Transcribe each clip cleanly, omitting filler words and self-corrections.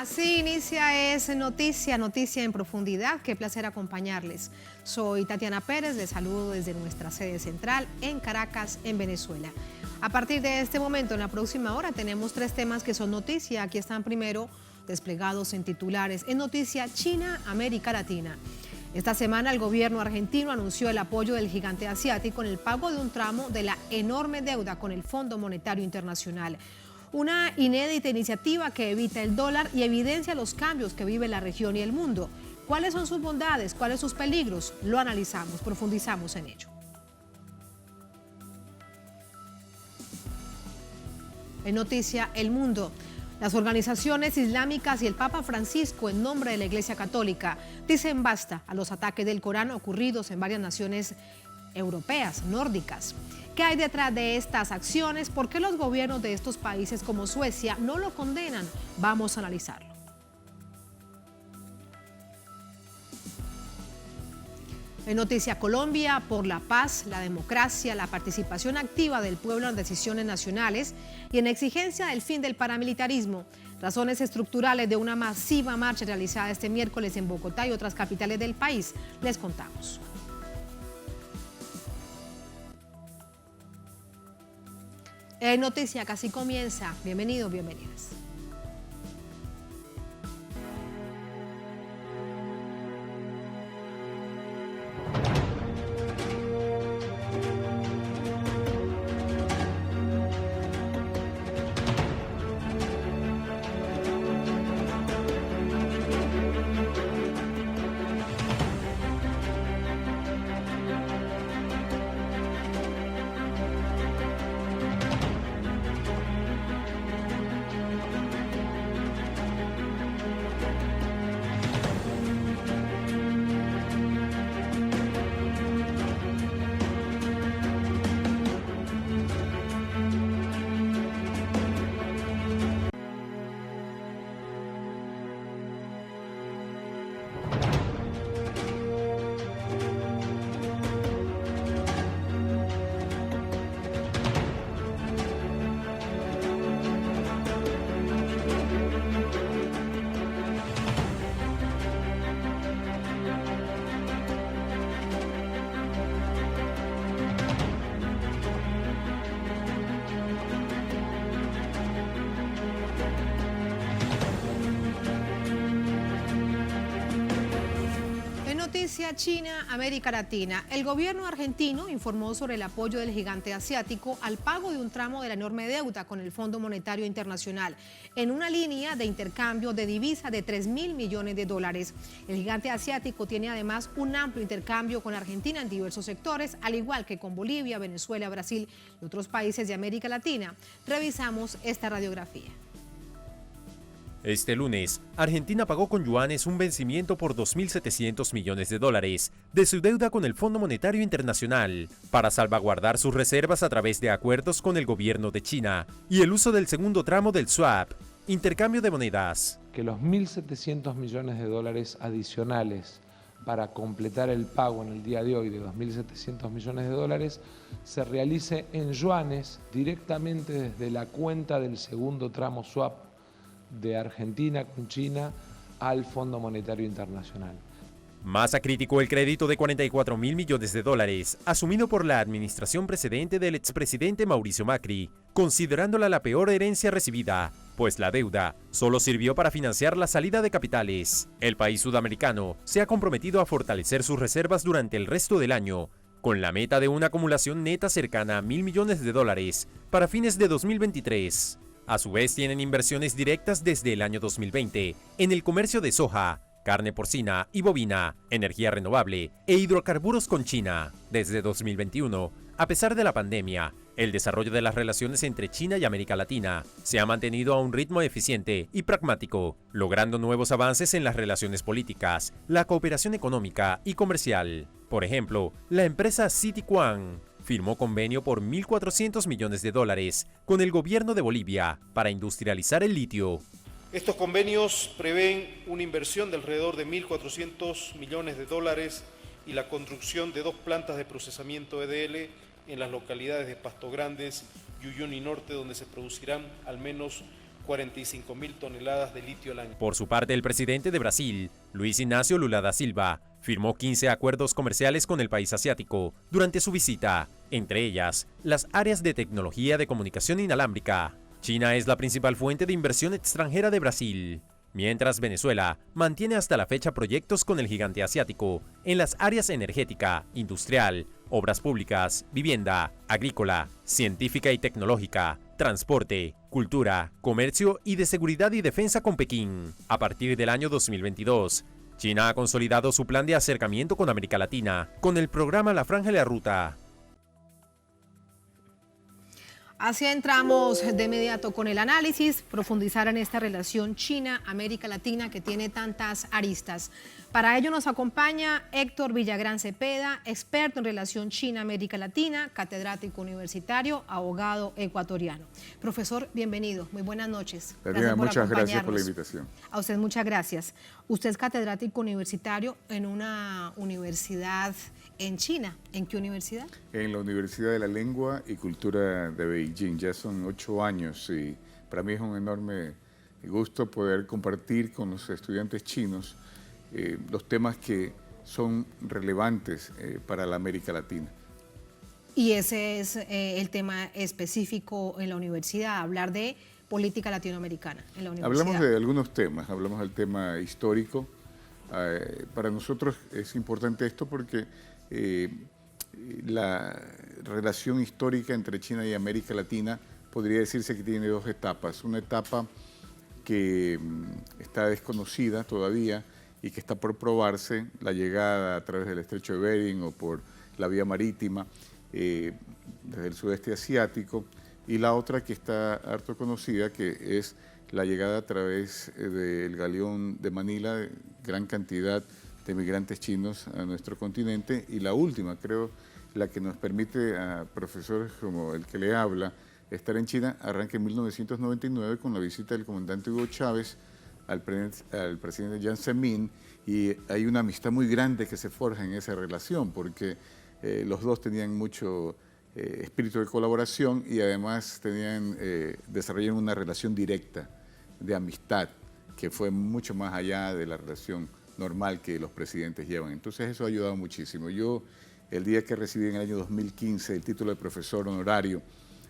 Así inicia Es Noticia, Noticia en Profundidad. Qué placer acompañarles. Soy Tatiana Pérez, les saludo desde nuestra sede central en Caracas, en Venezuela. A partir de este momento, en la próxima hora, tenemos 3 temas que son noticia. Aquí están primero desplegados en titulares. En noticia, China, América Latina. Esta semana el gobierno argentino anunció el apoyo del gigante asiático en el pago de un tramo de la enorme deuda con el Fondo Monetario Internacional. Una inédita iniciativa que evita el dólar y evidencia los cambios que vive la región y el mundo. ¿Cuáles son sus bondades? ¿Cuáles sus peligros? Lo analizamos, profundizamos en ello. En noticia, El Mundo. Las organizaciones islámicas y el Papa Francisco, en nombre de la Iglesia Católica, dicen basta a los ataques del Corán ocurridos en varias naciones europeas, nórdicas. ¿Qué hay detrás de estas acciones? ¿Por qué los gobiernos de estos países como Suecia no lo condenan? Vamos a analizarlo. En noticia, Colombia, por la paz, la democracia, la participación activa del pueblo en decisiones nacionales y en exigencia del fin del paramilitarismo. Razones estructurales de una masiva marcha realizada este miércoles en Bogotá y otras capitales del país. Les contamos. En noticia, casi comienza. Bienvenidos, bienvenidas. China, América Latina. El gobierno argentino informó sobre el apoyo del gigante asiático al pago de un tramo de la enorme deuda con el Fondo Monetario Internacional en una línea de intercambio de divisa de 3.000 millones de dólares. El gigante asiático tiene además un amplio intercambio con Argentina en diversos sectores, al igual que con Bolivia, Venezuela, Brasil y otros países de América Latina. Revisamos esta radiografía. Este lunes, Argentina pagó con yuanes un vencimiento por 2.700 millones de dólares de su deuda con el Fondo Monetario Internacional para salvaguardar sus reservas a través de acuerdos con el gobierno de China y el uso del segundo tramo del swap, intercambio de monedas. Que los 1.700 millones de dólares adicionales para completar el pago en el día de hoy de 2.700 millones de dólares se realice en yuanes directamente desde la cuenta del segundo tramo swap de Argentina con China al Fondo Monetario Internacional. Massa criticó el crédito de 44.000 millones de dólares asumido por la administración precedente del expresidente Mauricio Macri, considerándola la peor herencia recibida, pues la deuda solo sirvió para financiar la salida de capitales. El país sudamericano se ha comprometido a fortalecer sus reservas durante el resto del año, con la meta de una acumulación neta cercana a 1.000 millones de dólares para fines de 2023. A su vez, tienen inversiones directas desde el año 2020 en el comercio de soja, carne porcina y bovina, energía renovable e hidrocarburos con China. Desde 2021, a pesar de la pandemia, el desarrollo de las relaciones entre China y América Latina se ha mantenido a un ritmo eficiente y pragmático, logrando nuevos avances en las relaciones políticas, la cooperación económica y comercial. Por ejemplo, la empresa Citiquan firmó convenio por 1.400 millones de dólares con el gobierno de Bolivia para industrializar el litio. Estos convenios prevén una inversión de alrededor de 1.400 millones de dólares y la construcción de 2 plantas de procesamiento EDL en las localidades de Pasto Grandes y Uyuni Norte, donde se producirán al menos 45.000 toneladas de litio al año. Por su parte, el presidente de Brasil, Luiz Inácio Lula da Silva, firmó 15 acuerdos comerciales con el país asiático durante su visita, entre ellas las áreas de tecnología de comunicación inalámbrica. China es la principal fuente de inversión extranjera de Brasil, mientras Venezuela mantiene hasta la fecha proyectos con el gigante asiático en las áreas energética, industrial, obras públicas, vivienda, agrícola, científica y tecnológica, transporte, cultura, comercio y de seguridad y defensa con Pekín. A partir del año 2022, China ha consolidado su plan de acercamiento con América Latina, con el programa La Franja de la Ruta. Así entramos de inmediato con el análisis, profundizar en esta relación China-América Latina que tiene tantas aristas. Para ello nos acompaña Héctor Villagrán Cepeda, experto en relación China-América Latina, catedrático universitario, abogado ecuatoriano. Profesor, bienvenido, muy buenas noches. Muchas gracias por la invitación. A usted muchas gracias. Usted es catedrático universitario en una universidad en China. ¿En qué universidad? En la Universidad de la Lengua y Cultura de Beijing. Ya son 8 años y para mí es un enorme gusto poder compartir con los estudiantes chinos los temas que son relevantes para la América Latina. Y ese es el tema específico en la universidad, hablar de política latinoamericana en la universidad. Hablamos de algunos temas, hablamos del tema histórico. Para nosotros es importante esto porque la relación histórica entre China y América Latina podría decirse que tiene 2 etapas. Una etapa que está desconocida todavía y que está por probarse, la llegada a través del Estrecho de Bering o por la vía marítima desde el sudeste asiático, y la otra que está harto conocida, que es la llegada a través del galeón de Manila, gran cantidad de migrantes chinos a nuestro continente, y la última, creo, la que nos permite a profesores como el que le habla estar en China, arranca en 1999 con la visita del comandante Hugo Chávez al presidente Jiang Zemin, y hay una amistad muy grande que se forja en esa relación, porque los dos tenían mucho espíritu de colaboración y además desarrollaron una relación directa de amistad que fue mucho más allá de la relación normal que los presidentes llevan. Entonces eso ha ayudado muchísimo. Yo, el día que recibí en el año 2015 el título de profesor honorario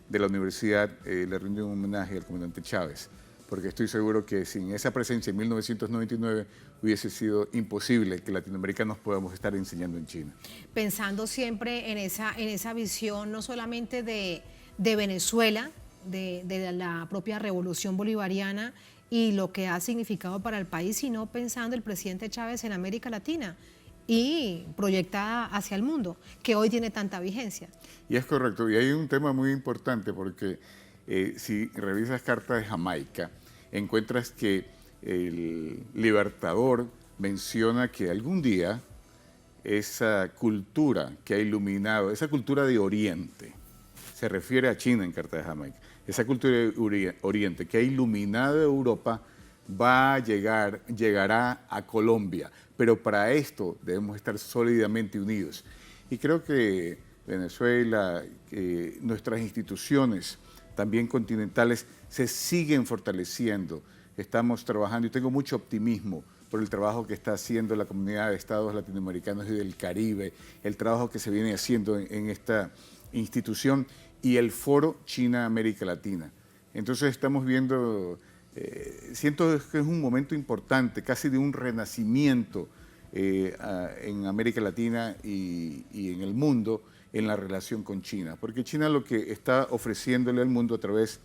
de la universidad, le rindí un homenaje al comandante Chávez, porque estoy seguro que sin esa presencia en 1999 hubiese sido imposible que latinoamericanos podamos estar enseñando en China. Pensando siempre en esa visión, no solamente de Venezuela, de la propia revolución bolivariana y lo que ha significado para el país, sino pensando el presidente Chávez en América Latina y proyectada hacia el mundo, que hoy tiene tanta vigencia. Y es correcto, y hay un tema muy importante porque si revisas cartas de Jamaica, encuentras que el Libertador menciona que algún día esa cultura que ha iluminado, esa cultura de Oriente, se refiere a China en carta de Jamaica, esa cultura de Oriente que ha iluminado Europa llegará a Colombia, pero para esto debemos estar sólidamente unidos. Y creo que Venezuela, nuestras instituciones, también continentales, se siguen fortaleciendo. Estamos trabajando y tengo mucho optimismo por el trabajo que está haciendo la comunidad de estados latinoamericanos y del Caribe, el trabajo que se viene haciendo en esta institución y el Foro China-América Latina. Entonces estamos viendo, siento que es un momento importante, casi de un renacimiento en América Latina y en el mundo, en la relación con China, porque China lo que está ofreciéndole al mundo a través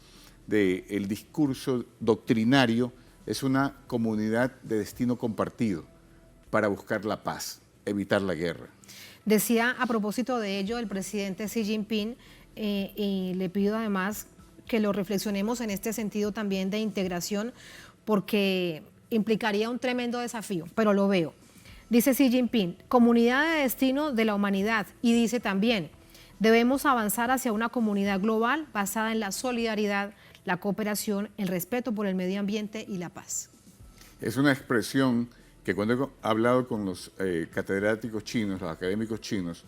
del discurso doctrinario es una comunidad de destino compartido para buscar la paz, evitar la guerra. Decía a propósito de ello el presidente Xi Jinping, y le pido además que lo reflexionemos en este sentido también de integración, porque implicaría un tremendo desafío, pero lo veo. Dice Xi Jinping, comunidad de destino de la humanidad, y dice también, debemos avanzar hacia una comunidad global basada en la solidaridad, la cooperación, el respeto por el medio ambiente y la paz. Es una expresión que cuando he hablado con los catedráticos chinos, los académicos chinos,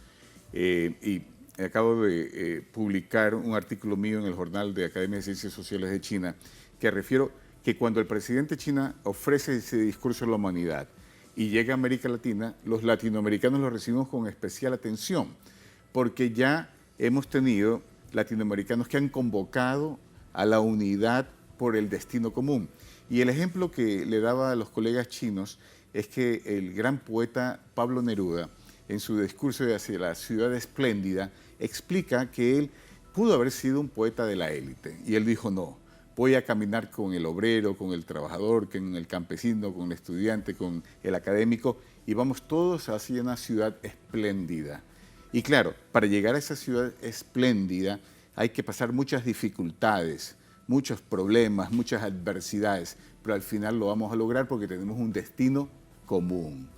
y acabo de publicar un artículo mío en el Jornal de Academia de Ciencias Sociales de China, que refiero que cuando el presidente de China ofrece ese discurso a la humanidad y llega a América Latina, los latinoamericanos lo recibimos con especial atención, porque ya hemos tenido latinoamericanos que han convocado a la unidad por el destino común. Y el ejemplo que le daba a los colegas chinos es que el gran poeta Pablo Neruda, en su discurso de Hacia la ciudad espléndida, explica que él pudo haber sido un poeta de la élite. Y él dijo, no, voy a caminar con el obrero, con el trabajador, con el campesino, con el estudiante, con el académico, y vamos todos hacia una ciudad espléndida. Y claro, para llegar a esa ciudad espléndida hay que pasar muchas dificultades, muchos problemas, muchas adversidades, pero al final lo vamos a lograr porque tenemos un destino común.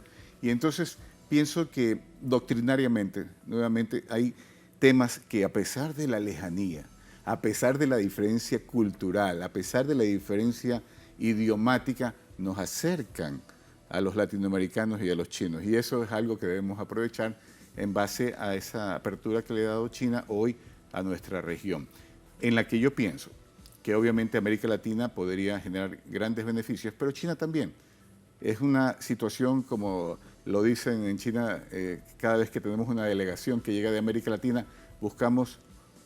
Y entonces pienso que doctrinariamente, nuevamente, hay temas que a pesar de la lejanía, a pesar de la diferencia cultural, a pesar de la diferencia idiomática, nos acercan a los latinoamericanos y a los chinos. Y eso es algo que debemos aprovechar en base a esa apertura que le ha dado China hoy a nuestra región, en la que yo pienso que obviamente América Latina podría generar grandes beneficios, pero China también. Es una situación, como lo dicen en China, cada vez que tenemos una delegación que llega de América Latina, buscamos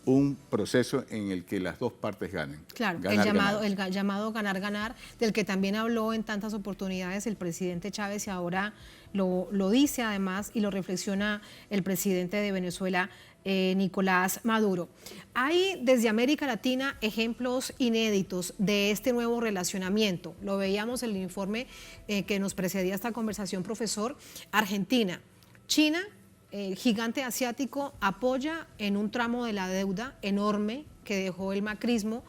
un proceso en el que las dos partes ganen. Claro, el llamado ganar-ganar, del que también habló en tantas oportunidades el presidente Chávez y ahora lo dice además y lo reflexiona el presidente de Venezuela, Nicolás Maduro. Hay desde América Latina ejemplos inéditos de este nuevo relacionamiento. Lo veíamos en el informe que nos precedía esta conversación, profesor. Argentina, China, el gigante asiático, apoya en un tramo de la deuda enorme que dejó el macrismo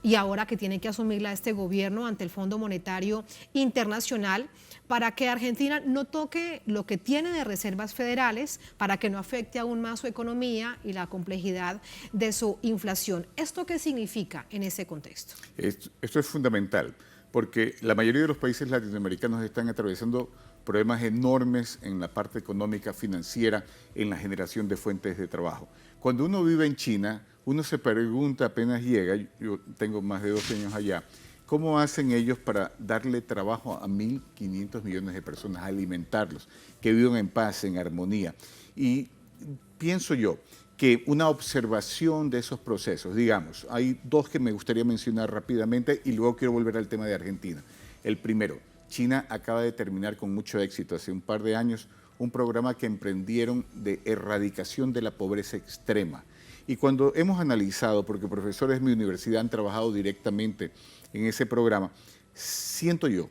y ahora que tiene que asumirla este gobierno ante el Fondo Monetario Internacional, para que Argentina no toque lo que tiene de reservas federales, para que no afecte aún más su economía y la complejidad de su inflación. ¿Esto qué significa en ese contexto? Esto es fundamental, porque la mayoría de los países latinoamericanos están atravesando problemas enormes en la parte económica, financiera, en la generación de fuentes de trabajo. Cuando uno vive en China, uno se pregunta apenas llega, yo tengo más de 12 años allá, ¿cómo hacen ellos para darle trabajo a 1.500 millones de personas, alimentarlos, que vivan en paz, en armonía? Y pienso yo que una observación de esos procesos, digamos, hay dos que me gustaría mencionar rápidamente y luego quiero volver al tema de Argentina. El primero, China acaba de terminar con mucho éxito hace un par de años un programa que emprendieron de erradicación de la pobreza extrema. Y cuando hemos analizado, porque profesores de mi universidad han trabajado directamente en ese programa, siento yo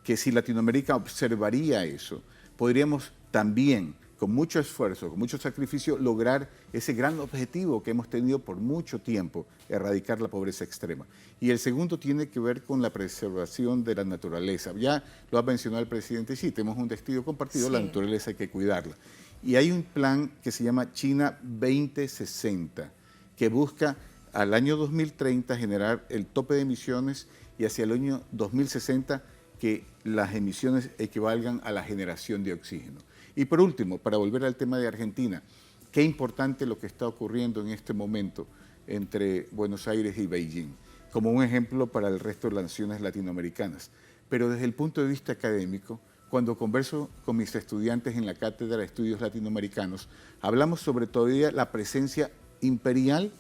que si Latinoamérica observaría eso, podríamos también, con mucho esfuerzo, con mucho sacrificio, lograr ese gran objetivo que hemos tenido por mucho tiempo, erradicar la pobreza extrema. Y el segundo tiene que ver con la preservación de la naturaleza. Ya lo ha mencionado el presidente Xi, tenemos un destino compartido, sí. La naturaleza hay que cuidarla. Y hay un plan que se llama China 2060, que busca al año 2030 generar el tope de emisiones y hacia el año 2060 que las emisiones equivalgan a la generación de oxígeno. Y por último, para volver al tema de Argentina, qué importante lo que está ocurriendo en este momento entre Buenos Aires y Beijing, como un ejemplo para el resto de las naciones latinoamericanas. Pero desde el punto de vista académico, cuando converso con mis estudiantes en la Cátedra de Estudios Latinoamericanos, hablamos sobre todavía la presencia imperial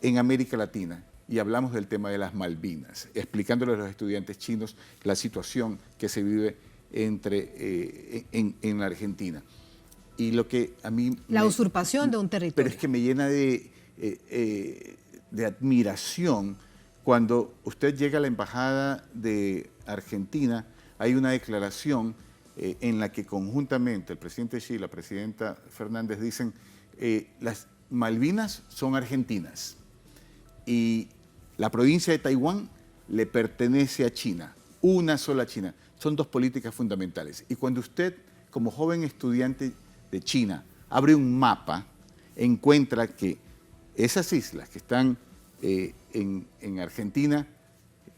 en América Latina y hablamos del tema de las Malvinas, explicándole a los estudiantes chinos la situación que se vive en la Argentina. Y lo que a mí... La usurpación de un territorio. Pero es que me llena de admiración cuando usted llega a la Embajada de Argentina, hay una declaración en la que conjuntamente el presidente Xi y la presidenta Fernández dicen las Malvinas son argentinas y la provincia de Taiwán le pertenece a China, una sola China. Son dos políticas fundamentales. Y cuando usted, como joven estudiante de China, abre un mapa, encuentra que esas islas que están en Argentina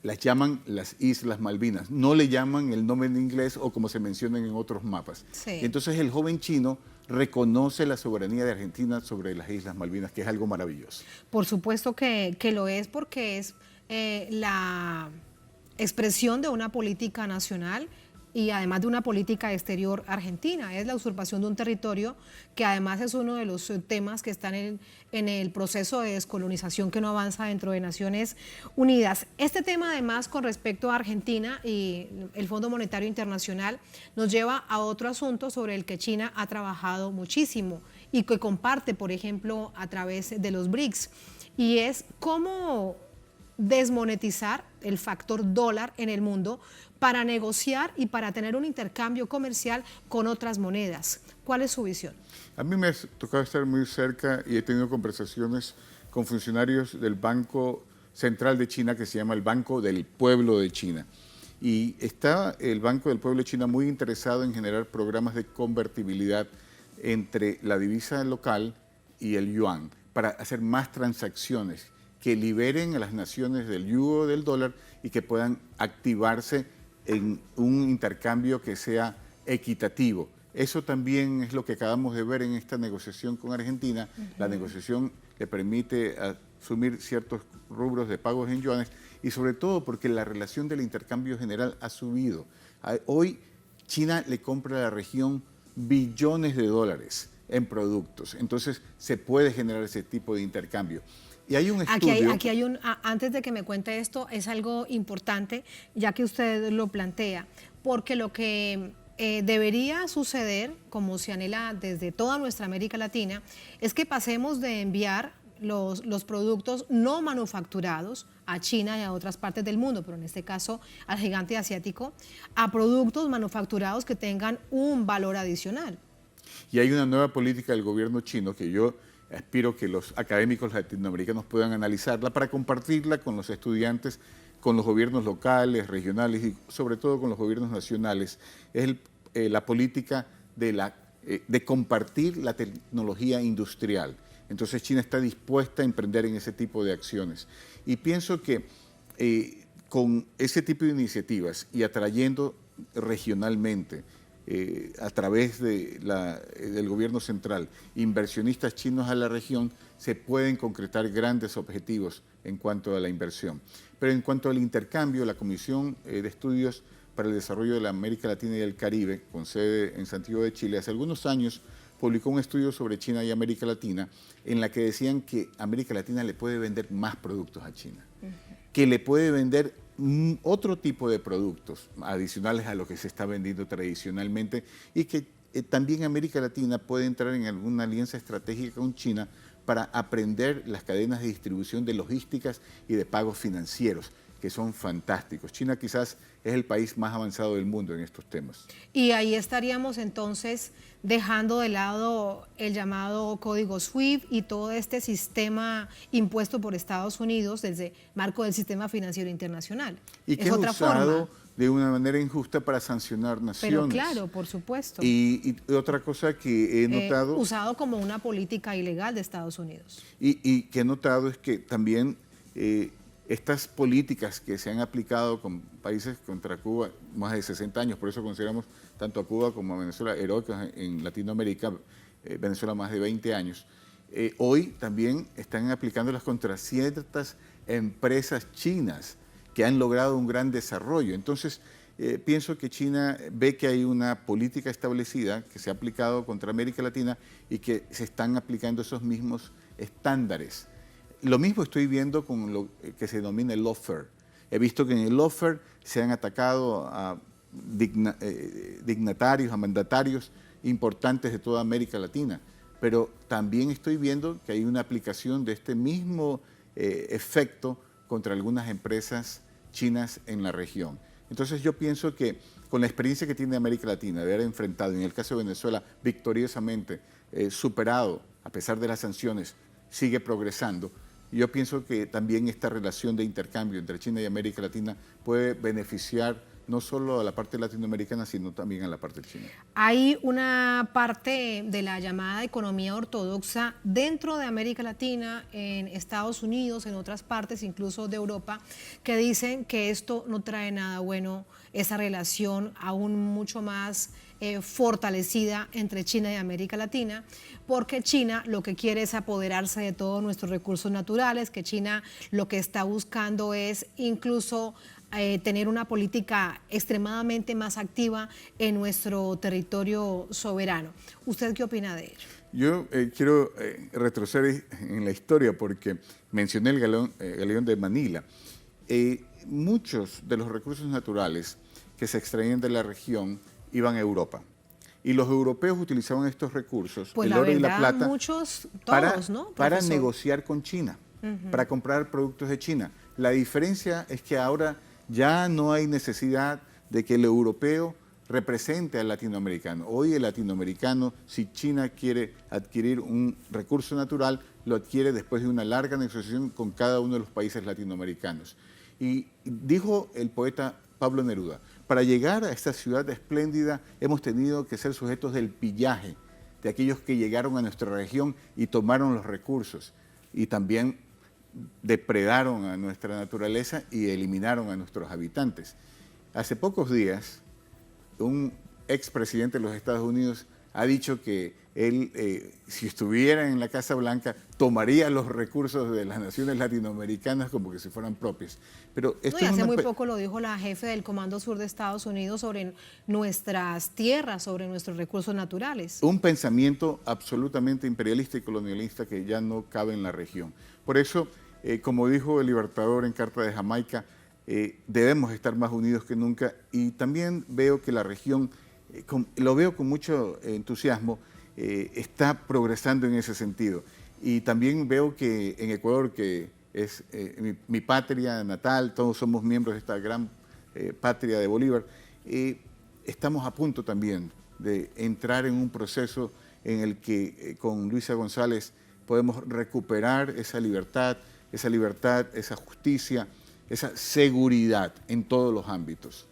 las llaman las Islas Malvinas, no le llaman el nombre en inglés o como se mencionan en otros mapas. Sí. Y entonces el joven chino reconoce la soberanía de Argentina sobre las Islas Malvinas, que es algo maravilloso. Por supuesto que lo es, porque es la expresión de una política nacional y además de una política exterior argentina. Es la usurpación de un territorio que además es uno de los temas que están en el proceso de descolonización que no avanza dentro de Naciones Unidas. Este tema además con respecto a Argentina y el Fondo Monetario Internacional nos lleva a otro asunto sobre el que China ha trabajado muchísimo y que comparte, por ejemplo, a través de los BRICS, y es cómo desmonetizar el factor dólar en el mundo para negociar y para tener un intercambio comercial con otras monedas. ¿Cuál es su visión? A mí me ha tocado estar muy cerca y he tenido conversaciones con funcionarios del Banco Central de China, que se llama el Banco del Pueblo de China. Y está el Banco del Pueblo de China muy interesado en generar programas de convertibilidad entre la divisa local y el yuan, para hacer más transacciones que liberen a las naciones del yugo del dólar y que puedan activarse en un intercambio que sea equitativo. Eso también es lo que acabamos de ver en esta negociación con Argentina. La negociación le permite asumir ciertos rubros de pagos en yuanes y sobre todo porque la relación del intercambio general ha subido. Hoy China le compra a la región billones de dólares en productos, entonces se puede generar ese tipo de intercambio. Y hay un estudio... Aquí hay antes de que me cuente esto, es algo importante, ya que usted lo plantea, porque lo que debería suceder, como se anhela desde toda nuestra América Latina, es que pasemos de enviar los productos no manufacturados a China y a otras partes del mundo, pero en este caso al gigante asiático, a productos manufacturados que tengan un valor adicional. Y hay una nueva política del gobierno chino que yo aspiro que los académicos latinoamericanos puedan analizarla para compartirla con los estudiantes, con los gobiernos locales, regionales y sobre todo con los gobiernos nacionales. Es la política de compartir la tecnología industrial. Entonces China está dispuesta a emprender en ese tipo de acciones. Y pienso que con ese tipo de iniciativas y atrayendo regionalmente a través del gobierno central, inversionistas chinos a la región, se pueden concretar grandes objetivos en cuanto a la inversión. Pero en cuanto al intercambio, la Comisión de Estudios para el Desarrollo de la América Latina y el Caribe, con sede en Santiago de Chile, hace algunos años publicó un estudio sobre China y América Latina en la que decían que América Latina le puede vender más productos a China, que le puede vender otro tipo de productos adicionales a lo que se está vendiendo tradicionalmente y que también América Latina puede entrar en alguna alianza estratégica con China para aprender las cadenas de distribución de logísticas y de pagos financieros, que son fantásticos. China quizás es el país más avanzado del mundo en estos temas. Y ahí estaríamos entonces dejando de lado el llamado código SWIFT y todo este sistema impuesto por Estados Unidos desde marco del sistema financiero internacional. Y que es otra usado forma de una manera injusta para sancionar naciones. Pero claro, por supuesto. Y otra cosa que he notado... usado como una política ilegal de Estados Unidos. Y que he notado es que también estas políticas que se han aplicado con países contra Cuba más de 60 años, por eso consideramos tanto a Cuba como a Venezuela heroicos en Latinoamérica, Venezuela más de 20 años, hoy también están aplicándolas contra ciertas empresas chinas que han logrado un gran desarrollo. Entonces, pienso que China ve que hay una política establecida que se ha aplicado contra América Latina y que se están aplicando esos mismos estándares. Lo mismo estoy viendo con lo que se denomina el lawfare. He visto que en el lawfare se han atacado a dignatarios, a mandatarios importantes de toda América Latina, pero también estoy viendo que hay una aplicación de este mismo efecto contra algunas empresas chinas en la región. Entonces yo pienso que con la experiencia que tiene América Latina de haber enfrentado, en el caso de Venezuela, victoriosamente superado, a pesar de las sanciones, sigue progresando. Yo pienso que también esta relación de intercambio entre China y América Latina puede beneficiar no solo a la parte latinoamericana, sino también a la parte china. Hay una parte de la llamada economía ortodoxa dentro de América Latina, en Estados Unidos, en otras partes, incluso de Europa, que dicen que esto no trae nada bueno, esa relación aún mucho más fortalecida entre China y América Latina, porque China lo que quiere es apoderarse de todos nuestros recursos naturales, que China lo que está buscando es incluso tener una política extremadamente más activa en nuestro territorio soberano. ¿Usted qué opina de ello? Yo quiero retroceder en la historia porque mencioné el galeón de Manila. Muchos de los recursos naturales que se extraían de la región iban a Europa. Y los europeos utilizaban estos recursos, pues el oro y la plata, para negociar con China, para comprar productos de China. La diferencia es que ahora ya no hay necesidad de que el europeo represente al latinoamericano. Hoy el latinoamericano, si China quiere adquirir un recurso natural, lo adquiere después de una larga negociación con cada uno de los países latinoamericanos. Y dijo el poeta Pablo Neruda, para llegar a esta ciudad espléndida hemos tenido que ser sujetos del pillaje de aquellos que llegaron a nuestra región y tomaron los recursos y también depredaron a nuestra naturaleza y eliminaron a nuestros habitantes. Hace pocos días, un expresidente de los Estados Unidos ha dicho que él, si estuviera en la Casa Blanca, tomaría los recursos de las naciones latinoamericanas como que si fueran propios. Pero esto no, y hace muy poco lo dijo la jefe del Comando Sur de Estados Unidos sobre nuestras tierras, sobre nuestros recursos naturales. Un pensamiento absolutamente imperialista y colonialista que ya no cabe en la región. Por eso, como dijo el Libertador en Carta de Jamaica, debemos estar más unidos que nunca, y también veo que la región, lo veo con mucho entusiasmo, está progresando en ese sentido. Y también veo que en Ecuador, que es mi patria natal, todos somos miembros de esta gran patria de Bolívar, estamos a punto también de entrar en un proceso en el que con Luisa González podemos recuperar esa libertad, esa justicia, esa seguridad en todos los ámbitos.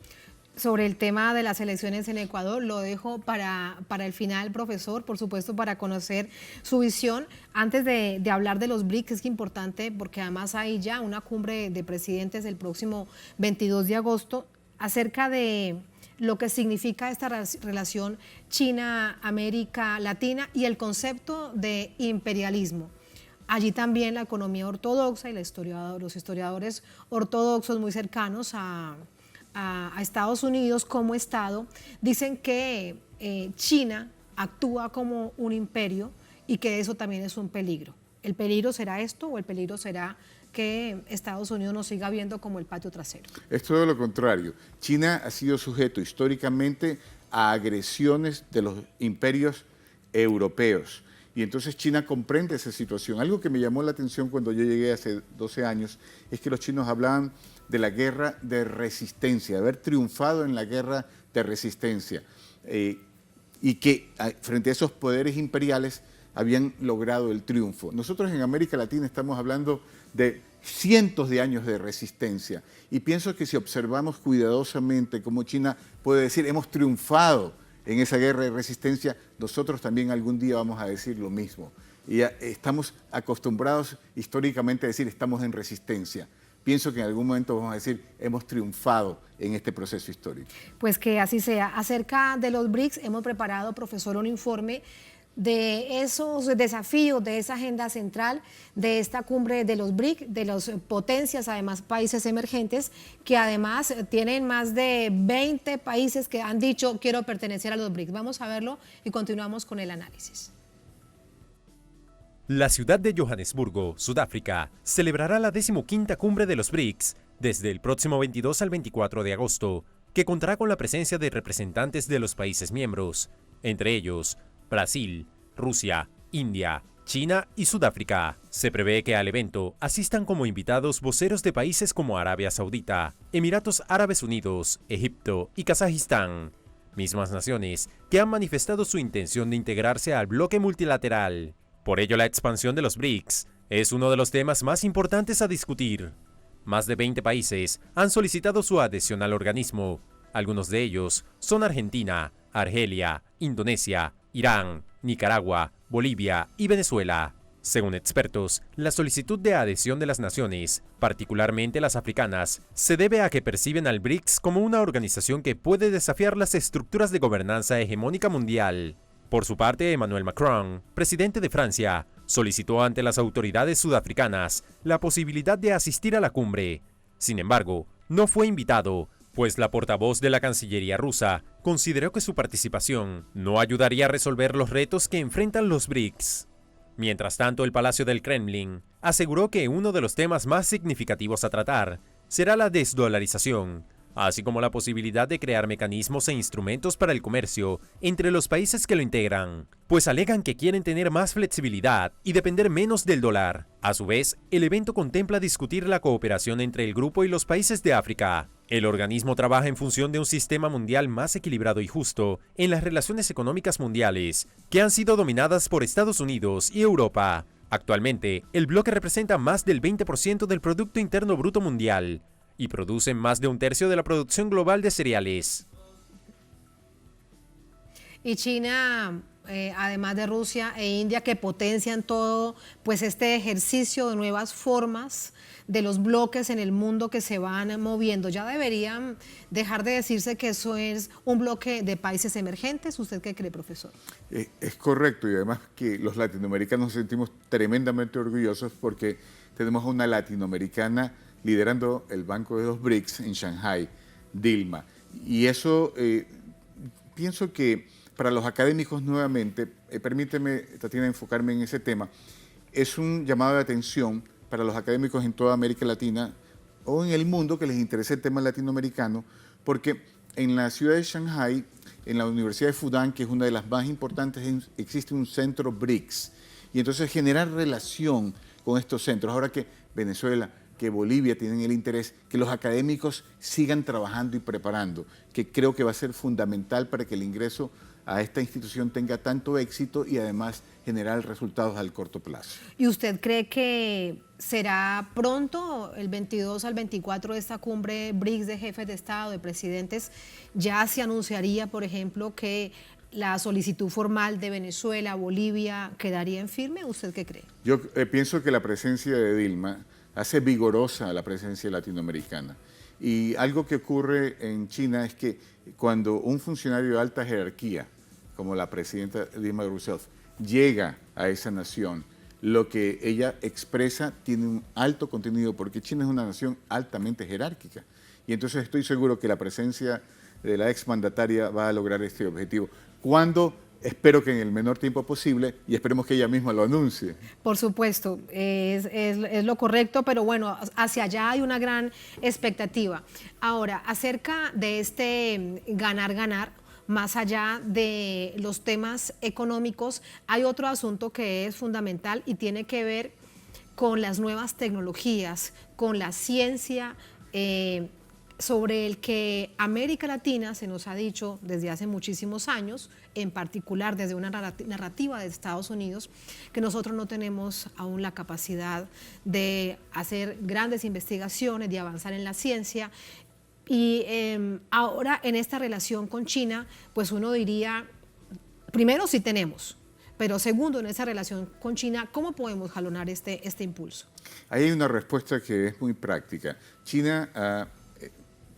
Sobre el tema de las elecciones en Ecuador, lo dejo para el final, profesor, por supuesto, para conocer su visión. Antes de hablar de los BRICS, es importante porque además hay ya una cumbre de presidentes el próximo 22 de agosto acerca de lo que significa esta relación China-América Latina y el concepto de imperialismo. Allí también la economía ortodoxa y los historiadores ortodoxos muy cercanos a Estados Unidos como Estado, dicen que China actúa como un imperio y que eso también es un peligro. ¿El peligro será esto o el peligro será que Estados Unidos nos siga viendo como el patio trasero? Es todo lo contrario. China ha sido sujeto históricamente a agresiones de los imperios europeos. Y entonces China comprende esa situación. Algo que me llamó la atención cuando yo llegué hace 12 años es que los chinos hablaban de la guerra de resistencia, de haber triunfado en la guerra de resistencia, y que frente a esos poderes imperiales habían logrado el triunfo. Nosotros en América Latina estamos hablando de cientos de años de resistencia, y pienso que si observamos cuidadosamente cómo China puede decir hemos triunfado en esa guerra de resistencia, nosotros también algún día vamos a decir lo mismo. Y ya estamos acostumbrados históricamente a decir estamos en resistencia. Pienso que en algún momento vamos a decir hemos triunfado en este proceso histórico. Pues que así sea. Acerca de los BRICS hemos preparado, profesor, un informe de esos desafíos, de esa agenda central, de esta cumbre de los BRICS, de las potencias, además países emergentes, que además tienen más de 20 países que han dicho quiero pertenecer a los BRICS. Vamos a verlo y continuamos con el análisis. La ciudad de Johannesburgo, Sudáfrica, celebrará la 15ª cumbre de los BRICS desde el próximo 22 al 24 de agosto, que contará con la presencia de representantes de los países miembros, entre ellos Brasil, Rusia, India, China y Sudáfrica. Se prevé que al evento asistan como invitados voceros de países como Arabia Saudita, Emiratos Árabes Unidos, Egipto y Kazajistán, mismas naciones que han manifestado su intención de integrarse al bloque multilateral. Por ello, la expansión de los BRICS es uno de los temas más importantes a discutir. Más de 20 países han solicitado su adhesión al organismo. Algunos de ellos son Argentina, Argelia, Indonesia, Irán, Nicaragua, Bolivia y Venezuela. Según expertos, la solicitud de adhesión de las naciones, particularmente las africanas, se debe a que perciben al BRICS como una organización que puede desafiar las estructuras de gobernanza hegemónica mundial. Por su parte, Emmanuel Macron, presidente de Francia, solicitó ante las autoridades sudafricanas la posibilidad de asistir a la cumbre. Sin embargo, no fue invitado, pues la portavoz de la Cancillería rusa consideró que su participación no ayudaría a resolver los retos que enfrentan los BRICS. Mientras tanto, el Palacio del Kremlin aseguró que uno de los temas más significativos a tratar será la desdolarización, así como la posibilidad de crear mecanismos e instrumentos para el comercio entre los países que lo integran, pues alegan que quieren tener más flexibilidad y depender menos del dólar. A su vez, el evento contempla discutir la cooperación entre el grupo y los países de África. El organismo trabaja en función de un sistema mundial más equilibrado y justo en las relaciones económicas mundiales, que han sido dominadas por Estados Unidos y Europa. Actualmente, el bloque representa más del 20% del Producto Interno Bruto mundial y produce más de un tercio de la producción global de cereales. Y China, además de Rusia e India, que potencian todo pues este ejercicio de nuevas formas de los bloques en el mundo que se van moviendo, ¿ya deberían dejar de decirse que eso es un bloque de países emergentes? ¿Usted qué cree, profesor? Es correcto, y además que los latinoamericanos nos sentimos tremendamente orgullosos porque tenemos una latinoamericana liderando el Banco de los BRICS en Shanghái, Dilma. Y eso, pienso que para los académicos nuevamente, permíteme, Tatiana, enfocarme en ese tema, es un llamado de atención para los académicos en toda América Latina o en el mundo que les interese el tema latinoamericano, porque en la ciudad de Shanghái, en la Universidad de Fudan, que es una de las más importantes, existe un centro BRICS. Y entonces generar relación con estos centros, ahora que Venezuela, que Bolivia tienen el interés, que los académicos sigan trabajando y preparando, que creo que va a ser fundamental para que el ingreso a esta institución tenga tanto éxito y además generar resultados al corto plazo. ¿Y usted cree que será pronto, el 22 al 24 de esta cumbre BRICS de jefes de Estado, de presidentes, ya se anunciaría, por ejemplo, que la solicitud formal de Venezuela, Bolivia, quedaría en firme? ¿Usted qué cree? Yo pienso que la presencia de Dilma hace vigorosa la presencia latinoamericana. Y algo que ocurre en China es que cuando un funcionario de alta jerarquía, como la presidenta Dilma Rousseff, llega a esa nación, lo que ella expresa tiene un alto contenido, porque China es una nación altamente jerárquica. Y entonces estoy seguro que la presencia de la exmandataria va a lograr este objetivo. ¿Cuándo? Espero que en el menor tiempo posible y esperemos que ella misma lo anuncie. Por supuesto, es lo correcto, pero bueno, hacia allá hay una gran expectativa. Ahora, acerca de este ganar-ganar, más allá de los temas económicos, hay otro asunto que es fundamental y tiene que ver con las nuevas tecnologías, con la ciencia, sobre el que América Latina se nos ha dicho desde hace muchísimos años, en particular desde una narrativa de Estados Unidos, que nosotros no tenemos aún la capacidad de hacer grandes investigaciones, de avanzar en la ciencia. Y ahora en esta relación con China, pues uno diría, primero sí tenemos, pero segundo, en esa relación con China, ¿cómo podemos jalonar este impulso? Ahí hay una respuesta que es muy práctica. China ha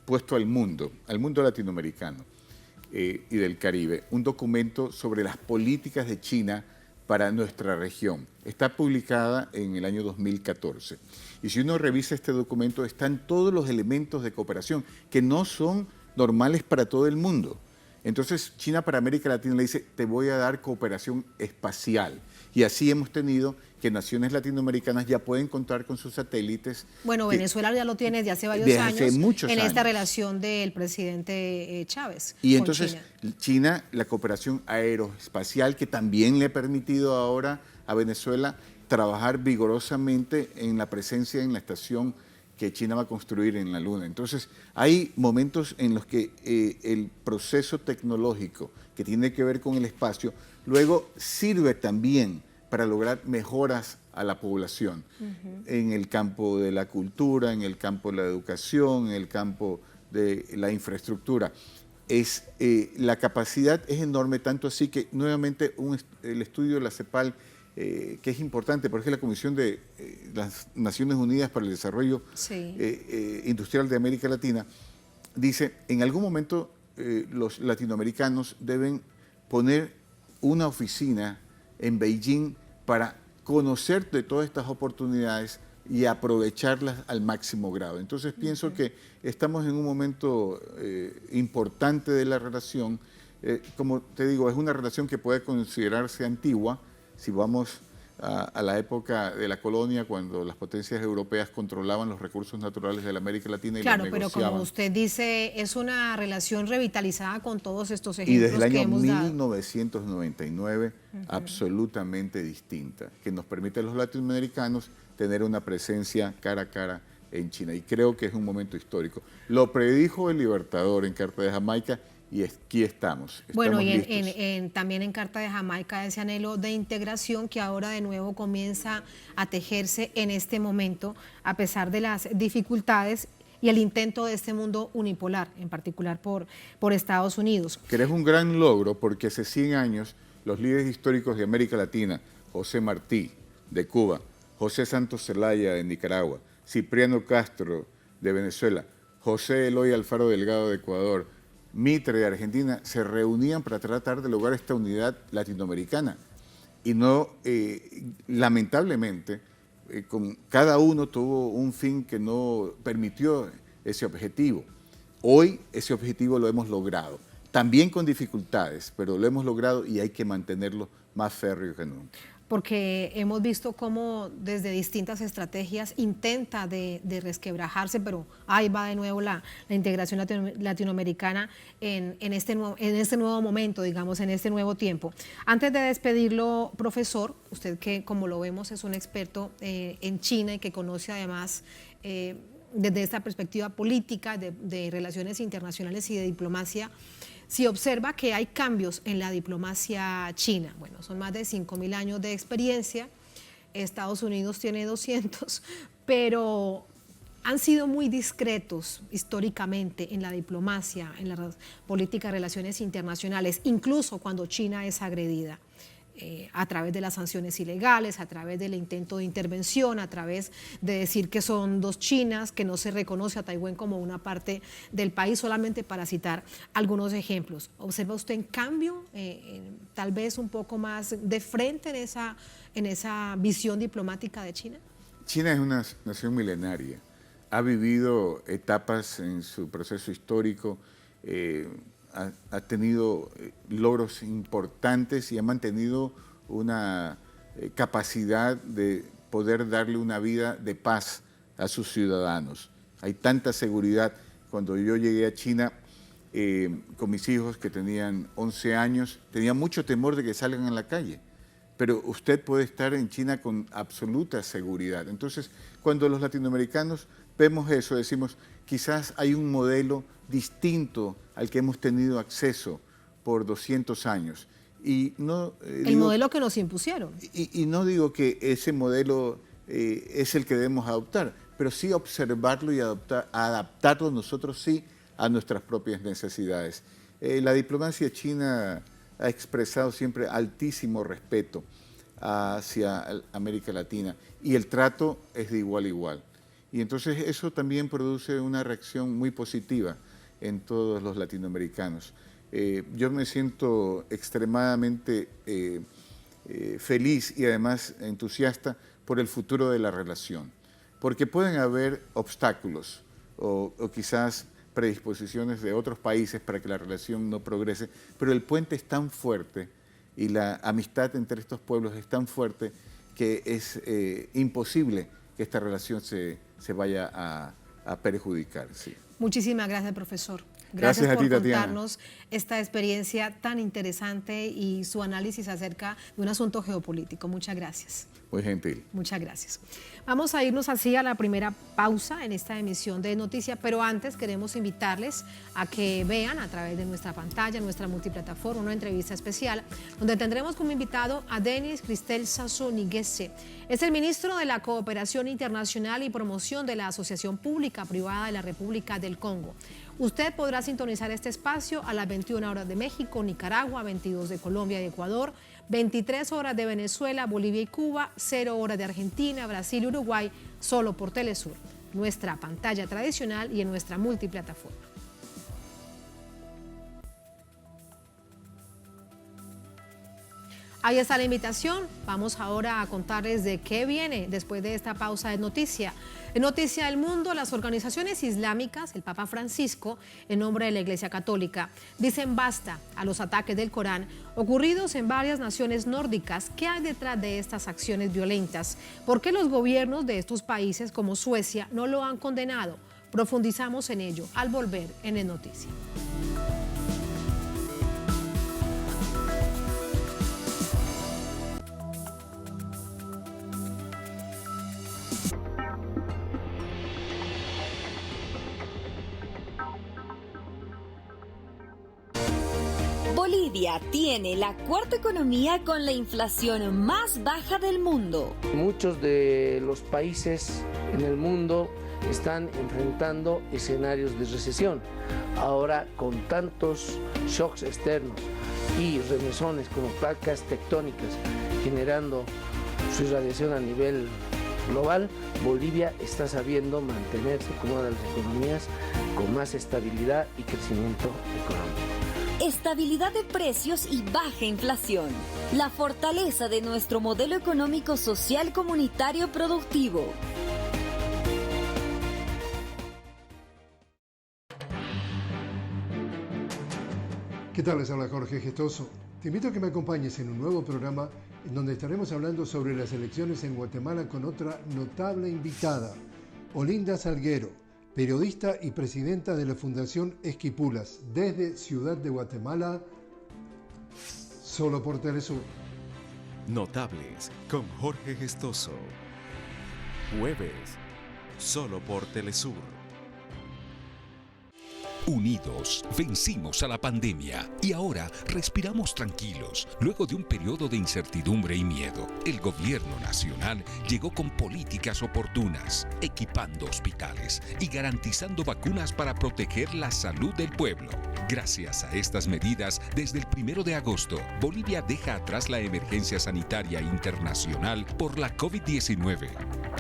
puesto al mundo latinoamericano y del Caribe, un documento sobre las políticas de China para nuestra región. Está publicada en el año 2014. Y si uno revisa este documento, están todos los elementos de cooperación que no son normales para todo el mundo. Entonces, China para América Latina le dice, te voy a dar cooperación espacial. Y así hemos tenido que naciones latinoamericanas ya pueden contar con sus satélites. Bueno, Venezuela ya lo tiene desde hace varios años en esta relación del presidente Chávez. Y entonces China, la cooperación aeroespacial, que también le ha permitido ahora a Venezuela trabajar vigorosamente en la presencia en la estación que China va a construir en la Luna. Entonces, hay momentos en los que el proceso tecnológico que tiene que ver con el espacio, luego sirve también para lograr mejoras a la población en el campo de la cultura, en el campo de la educación, en el campo de la infraestructura. La capacidad es enorme, tanto así que nuevamente el estudio de la CEPAL, que es importante, porque es la Comisión de las Naciones Unidas para el Desarrollo Industrial de América Latina, dice, en algún momento los latinoamericanos deben poner una oficina en Beijing para conocer de todas estas oportunidades, y aprovecharlas al máximo grado. Entonces pienso que estamos en un momento importante de la relación. Como te digo, es una relación que puede considerarse antigua si vamos a la época de la colonia, cuando las potencias europeas controlaban los recursos naturales de la América Latina y claro, los pero negociaban. como usted dice, es una relación revitalizada con todos estos Y ejemplos desde el que año hemos dado. 1999, absolutamente distinta, que nos permite a los latinoamericanos tener una presencia cara a cara en China. Y creo que es un momento histórico. Lo predijo el Libertador en Carta de Jamaica y aquí estamos. Bueno, y listos. también en Carta de Jamaica ese anhelo de integración que ahora de nuevo comienza a tejerse en este momento, a pesar de las dificultades y el intento de este mundo unipolar, en particular por Estados Unidos. Que es un gran logro porque hace 100 años los líderes históricos de América Latina, José Martí de Cuba, José Santos Zelaya de Nicaragua, Cipriano Castro de Venezuela, José Eloy Alfaro Delgado de Ecuador, Mitre de Argentina, se reunían para tratar de lograr esta unidad latinoamericana. Y no, lamentablemente, con cada uno tuvo un fin que no permitió ese objetivo. Hoy ese objetivo lo hemos logrado, también con dificultades, pero lo hemos logrado y hay que mantenerlo más férreo que nunca. Porque hemos visto cómo desde distintas estrategias intenta de resquebrajarse, pero ahí va de nuevo la integración latinoamericana en este nuevo momento, digamos, en este nuevo tiempo. Antes de despedirlo, profesor, usted que como lo vemos es un experto en China y que conoce además desde esta perspectiva política de relaciones internacionales y de diplomacia, si observa que hay cambios en la diplomacia china. Bueno, son más de 5.000 años de experiencia, Estados Unidos tiene 200, pero han sido muy discretos históricamente en la diplomacia, en las políticas de relaciones internacionales, incluso cuando China es agredida. A través de las sanciones ilegales, a través del intento de intervención, a través de decir que son dos Chinas, que no se reconoce a Taiwán como una parte del país, solamente para citar algunos ejemplos. ¿Observa usted en cambio, tal vez un poco más de frente en esa visión diplomática de China? China es una nación milenaria, ha vivido etapas en su proceso histórico, ha tenido logros importantes y ha mantenido una capacidad de poder darle una vida de paz a sus ciudadanos. Hay tanta seguridad. Cuando yo llegué a China con mis hijos que tenían 11 años, tenía mucho temor de que salgan a la calle. Pero usted puede estar en China con absoluta seguridad. Entonces, cuando los latinoamericanos vemos eso, decimos, quizás hay un modelo distinto al que hemos tenido acceso por 200 años. Y no, el modelo que nos impusieron. Y no digo que ese modelo es el que debemos adoptar, pero sí observarlo y adaptarlo nosotros sí a nuestras propias necesidades. La diplomacia china ha expresado siempre altísimo respeto hacia América Latina y el trato es de igual a igual. Y entonces eso también produce una reacción muy positiva en todos los latinoamericanos. Yo me siento extremadamente feliz y además entusiasta por el futuro de la relación, porque pueden haber obstáculos o quizás predisposiciones de otros países para que la relación no progrese, pero el puente es tan fuerte y la amistad entre estos pueblos es tan fuerte que es imposible que esta relación se vaya a perjudicar. Sí. Muchísimas gracias, profesor. Gracias a ti, por Tatiana. contarnos esta experiencia tan interesante y su análisis acerca de un asunto geopolítico. Muchas gracias. Muy gentil. Muchas gracias. Vamos a irnos así a la primera pausa en esta emisión de Noticias, pero antes queremos invitarles a que vean a través de nuestra pantalla, nuestra multiplataforma, una entrevista especial donde tendremos como invitado a Denis Cristel Sassou Nguesso. Es el ministro de la Cooperación Internacional y Promoción de la Asociación Pública-Privada de la República del Congo. Usted podrá sintonizar este espacio a las 21 horas de México, Nicaragua, 22 de Colombia y Ecuador, 23 horas de Venezuela, Bolivia y Cuba, 0 horas de Argentina, Brasil y Uruguay, solo por Telesur, nuestra pantalla tradicional y en nuestra multiplataforma. Ahí está la invitación. Vamos ahora a contarles de qué viene después de esta pausa de noticia. En Noticia del Mundo, las organizaciones islámicas, el Papa Francisco, en nombre de la Iglesia Católica, dicen basta a los ataques del Corán ocurridos en varias naciones nórdicas. ¿Qué hay detrás de estas acciones violentas? ¿Por qué los gobiernos de estos países como Suecia no lo han condenado? Profundizamos en ello al volver en el Noticia. Bolivia tiene la cuarta economía con la inflación más baja del mundo. Muchos de los países en el mundo están enfrentando escenarios de recesión. Ahora, con tantos shocks externos y remesones como placas tectónicas generando su irradiación a nivel global, Bolivia está sabiendo mantenerse como una de las economías con más estabilidad y crecimiento económico. Estabilidad de precios y baja inflación. La fortaleza de nuestro modelo económico social comunitario productivo. ¿Qué tal? Les habla Jorge Gestoso. Te invito a que me acompañes en un nuevo programa en donde estaremos hablando sobre las elecciones en Guatemala con otra notable invitada, Olinda Salguero, periodista y presidenta de la Fundación Esquipulas, desde Ciudad de Guatemala, solo por Telesur. Notables con Jorge Gestoso. Jueves, solo por Telesur. Unidos, vencimos a la pandemia y ahora respiramos tranquilos. Luego de un periodo de incertidumbre y miedo, el gobierno nacional llegó con políticas oportunas, equipando hospitales y garantizando vacunas para proteger la salud del pueblo. Gracias a estas medidas, desde el 1 de agosto, Bolivia deja atrás la emergencia sanitaria internacional por la COVID-19.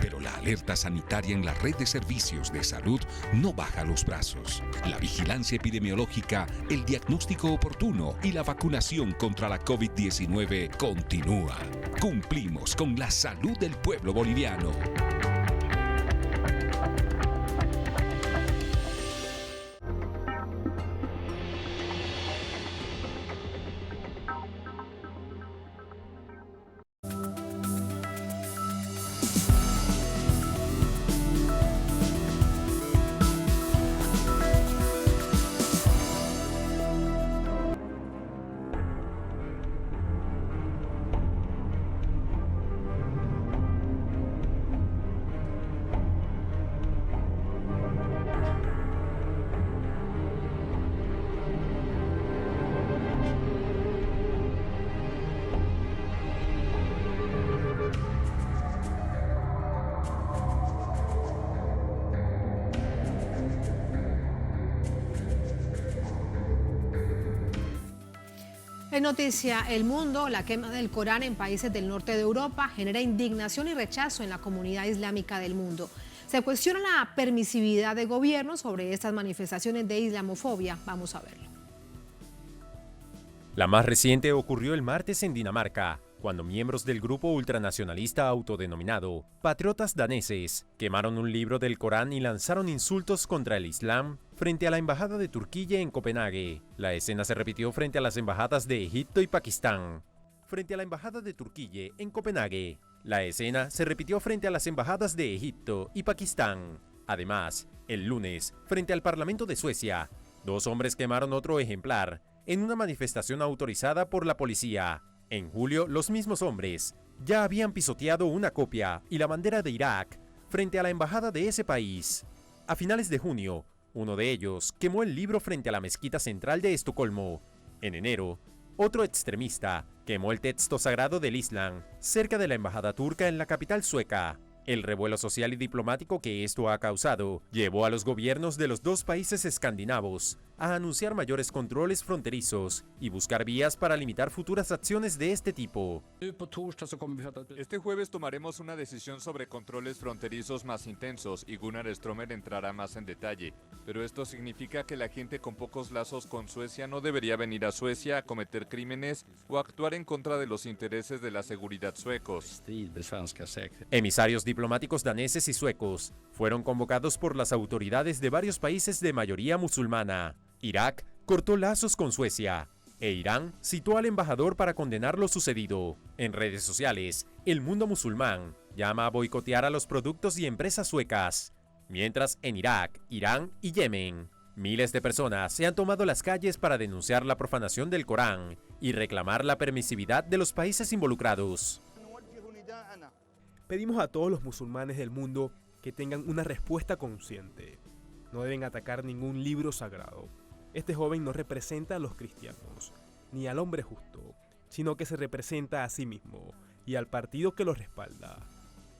Pero la alerta sanitaria en la red de servicios de salud no baja los brazos. La vigilancia epidemiológica, el diagnóstico oportuno y la vacunación contra la COVID-19 continúa. Cumplimos con la salud del pueblo boliviano. En Noticia El Mundo, la quema del Corán en países del norte de Europa genera indignación y rechazo en la comunidad islámica del mundo. Se cuestiona la permisividad de gobiernos sobre estas manifestaciones de islamofobia. Vamos a verlo. La más reciente ocurrió el martes en Dinamarca, cuando miembros del grupo ultranacionalista autodenominado Patriotas Daneses quemaron un libro del Corán y lanzaron insultos contra el Islam frente a la embajada de Turquía en Copenhague. La escena se repitió frente a las embajadas de Egipto y Pakistán. Frente a la embajada de Turquía en Copenhague, la escena se repitió frente a las embajadas de Egipto y Pakistán. Además, el lunes, frente al Parlamento de Suecia, 2 hombres quemaron otro ejemplar en una manifestación autorizada por la policía. En julio, los mismos hombres ya habían pisoteado una copia y la bandera de Irak frente a la embajada de ese país. A finales de junio, uno de ellos quemó el libro frente a la mezquita central de Estocolmo. En enero, otro extremista quemó el texto sagrado del Islam cerca de la embajada turca en la capital sueca. El revuelo social y diplomático que esto ha causado llevó a los gobiernos de los 2 países escandinavos a anunciar mayores controles fronterizos y buscar vías para limitar futuras acciones de este tipo. Este jueves tomaremos una decisión sobre controles fronterizos más intensos y Gunnar Strömmer entrará más en detalle. Pero esto significa que la gente con pocos lazos con Suecia no debería venir a Suecia a cometer crímenes o actuar en contra de los intereses de la seguridad suecos. Emisarios diplomáticos daneses y suecos fueron convocados por las autoridades de varios países de mayoría musulmana. Irak cortó lazos con Suecia e Irán citó al embajador para condenar lo sucedido. En redes sociales, el mundo musulmán llama a boicotear a los productos y empresas suecas, mientras en Irak, Irán y Yemen, miles de personas se han tomado las calles para denunciar la profanación del Corán y reclamar la permisividad de los países involucrados. Pedimos a todos los musulmanes del mundo que tengan una respuesta consciente. No deben atacar ningún libro sagrado. Este joven no representa a los cristianos, ni al hombre justo, sino que se representa a sí mismo y al partido que lo respalda.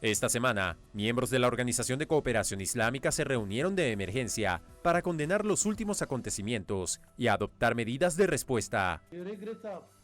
Esta semana, miembros de la Organización de Cooperación Islámica se reunieron de emergencia para condenar los últimos acontecimientos y adoptar medidas de respuesta.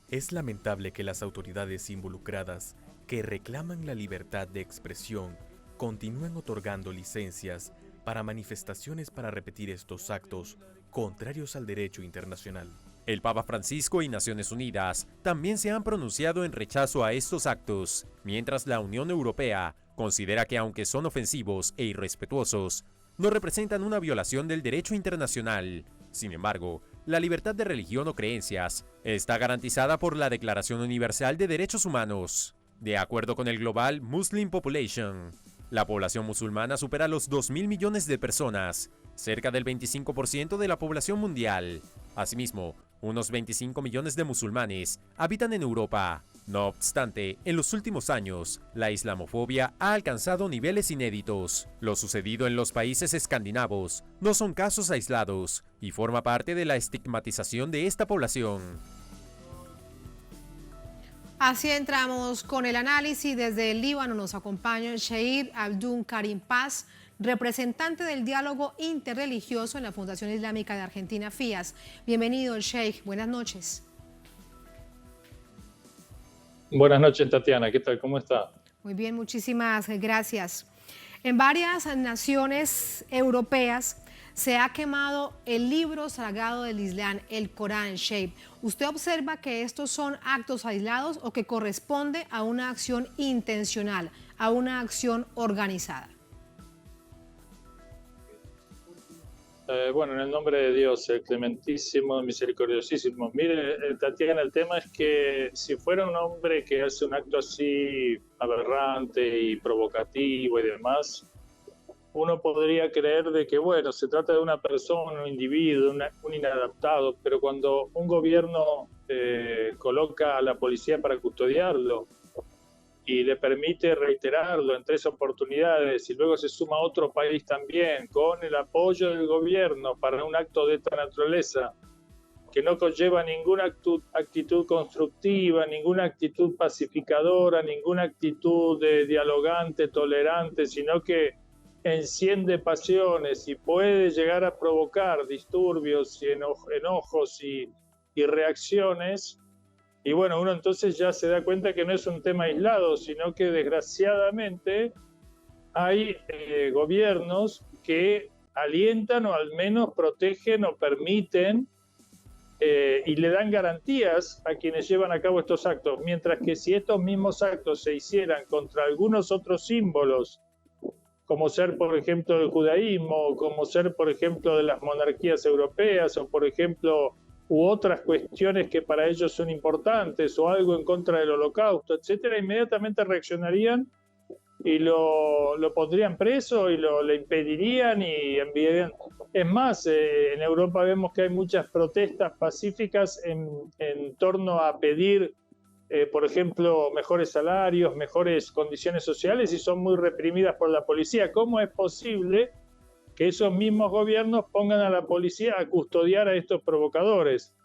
Es lamentable que las autoridades involucradas, que reclaman la libertad de expresión, continúen otorgando licencias para manifestaciones para repetir estos actos contrarios al derecho internacional. El Papa Francisco y Naciones Unidas también se han pronunciado en rechazo a estos actos, mientras la Unión Europea considera que aunque son ofensivos e irrespetuosos, no representan una violación del derecho internacional. Sin embargo, la libertad de religión o creencias está garantizada por la Declaración Universal de Derechos Humanos. De acuerdo con el Global Muslim Population, la población musulmana supera los 2.000 millones de personas, cerca del 25% de la población mundial. Asimismo, unos 25 millones de musulmanes habitan en Europa. No obstante, en los últimos años, la islamofobia ha alcanzado niveles inéditos. Lo sucedido en los países escandinavos no son casos aislados y forma parte de la estigmatización de esta población. Así entramos con el análisis. Desde el Líbano nos acompaña el Sheikh Abdul Karim Paz, representante del diálogo interreligioso en la Fundación Islámica de Argentina, FIAS. Bienvenido, Sheikh. Buenas noches. Buenas noches, Tatiana. ¿Qué tal? ¿Cómo está? Muy bien, muchísimas gracias. En varias naciones europeas se ha quemado el libro sagrado del Islam, el Corán, Sheikh. ¿Usted observa que estos son actos aislados o que corresponde a una acción intencional, a una acción organizada? Bueno, en el nombre de Dios, el clementísimo, misericordiosísimo. Mire, Tatiana, el tema es que si fuera un hombre que hace un acto así aberrante y provocativo y demás, uno podría creer de que, bueno, se trata de una persona, un individuo, un inadaptado, pero cuando un gobierno coloca a la policía para custodiarlo y le permite reiterarlo en 3 oportunidades y luego se suma otro país también con el apoyo del gobierno para un acto de esta naturaleza que no conlleva ninguna actitud constructiva, ninguna actitud pacificadora, ninguna actitud dialogante, tolerante, sino que enciende pasiones y puede llegar a provocar disturbios y enojos y reacciones. Y bueno, uno entonces ya se da cuenta que no es un tema aislado, sino que desgraciadamente hay gobiernos que alientan o al menos protegen o permiten y le dan garantías a quienes llevan a cabo estos actos, mientras que si estos mismos actos se hicieran contra algunos otros símbolos, como ser, por ejemplo, el judaísmo, como ser, por ejemplo, de las monarquías europeas, o, por ejemplo, u otras cuestiones que para ellos son importantes, o algo en contra del holocausto, etcétera, inmediatamente reaccionarían y lo pondrían preso y le impedirían y enviarían. Es más, en Europa vemos que hay muchas protestas pacíficas en torno a pedir por ejemplo, mejores salarios, mejores condiciones sociales y son muy reprimidas por la policía. ¿Cómo es posible que esos mismos gobiernos pongan a la policía a custodiar a estos provocadores?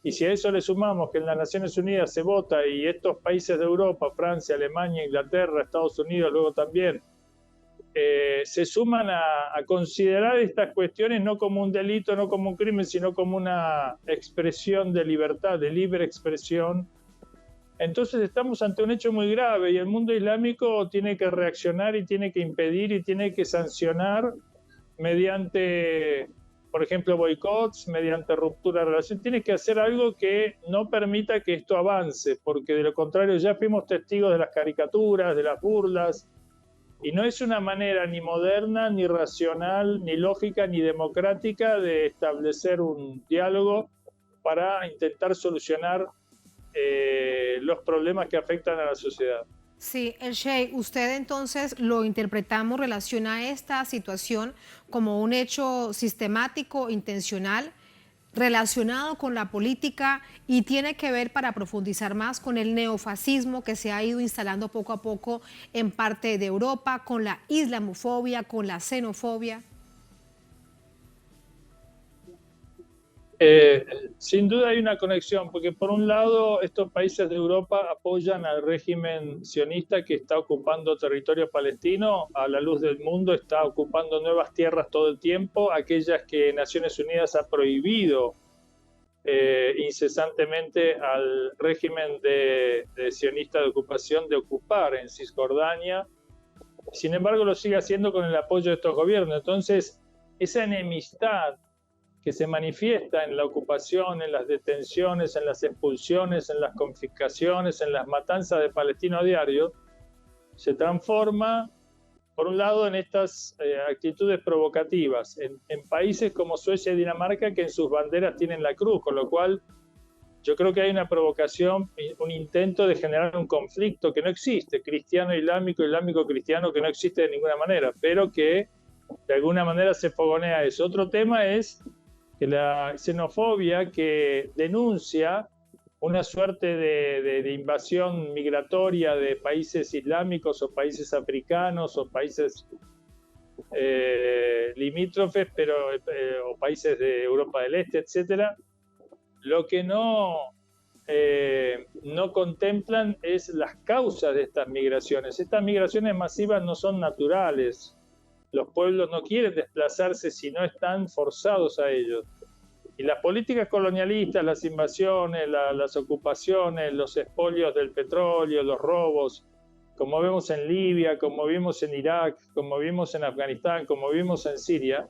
Y si a eso le sumamos que en las Naciones Unidas se vota y estos países de Europa, Francia, Alemania, Inglaterra, Estados Unidos, luego también se suman a considerar estas cuestiones no como un delito, no como un crimen, sino como una expresión de libertad, de libre expresión. Entonces estamos ante un hecho muy grave y el mundo islámico tiene que reaccionar y tiene que impedir y tiene que sancionar mediante, por ejemplo, boicots, mediante ruptura de relación. Tiene que hacer algo que no permita que esto avance, porque de lo contrario ya fuimos testigos de las caricaturas, de las burlas, y no es una manera ni moderna, ni racional, ni lógica, ni democrática de establecer un diálogo para intentar solucionar los problemas que afectan a la sociedad. Sí, el Sheikh, usted entonces lo interpretamos, relaciona esta situación como un hecho sistemático, intencional, relacionado con la política y tiene que ver, para profundizar más, con el neofascismo que se ha ido instalando poco a poco en parte de Europa, con la islamofobia, con la xenofobia. Sin duda hay una conexión, porque por un lado estos países de Europa apoyan al régimen sionista que está ocupando territorio palestino, a la luz del mundo está ocupando nuevas tierras todo el tiempo, aquellas que Naciones Unidas ha prohibido incesantemente al régimen de sionista de ocupación de ocupar en Cisjordania. Sin embargo lo sigue haciendo con el apoyo de estos gobiernos. Entonces esa enemistad que se manifiesta en la ocupación, en las detenciones, en las expulsiones, en las confiscaciones, en las matanzas de palestinos a diario, se transforma, por un lado, en estas actitudes provocativas, en países como Suecia y Dinamarca, que en sus banderas tienen la cruz, con lo cual yo creo que hay una provocación, un intento de generar un conflicto que no existe, cristiano-islámico, islámico-cristiano, que no existe de ninguna manera, pero que de alguna manera se fogonea eso. Otro tema es que la xenofobia, que denuncia una suerte de invasión migratoria de países islámicos o países africanos o países limítrofes, o países de Europa del Este, etcétera, lo que no contemplan es las causas de estas migraciones. Estas migraciones masivas no son naturales. Los pueblos no quieren desplazarse si no están forzados a ello. Y las políticas colonialistas, las invasiones, las ocupaciones, los expolios del petróleo, los robos, como vemos en Libia, como vimos en Irak, como vimos en Afganistán, como vimos en Siria,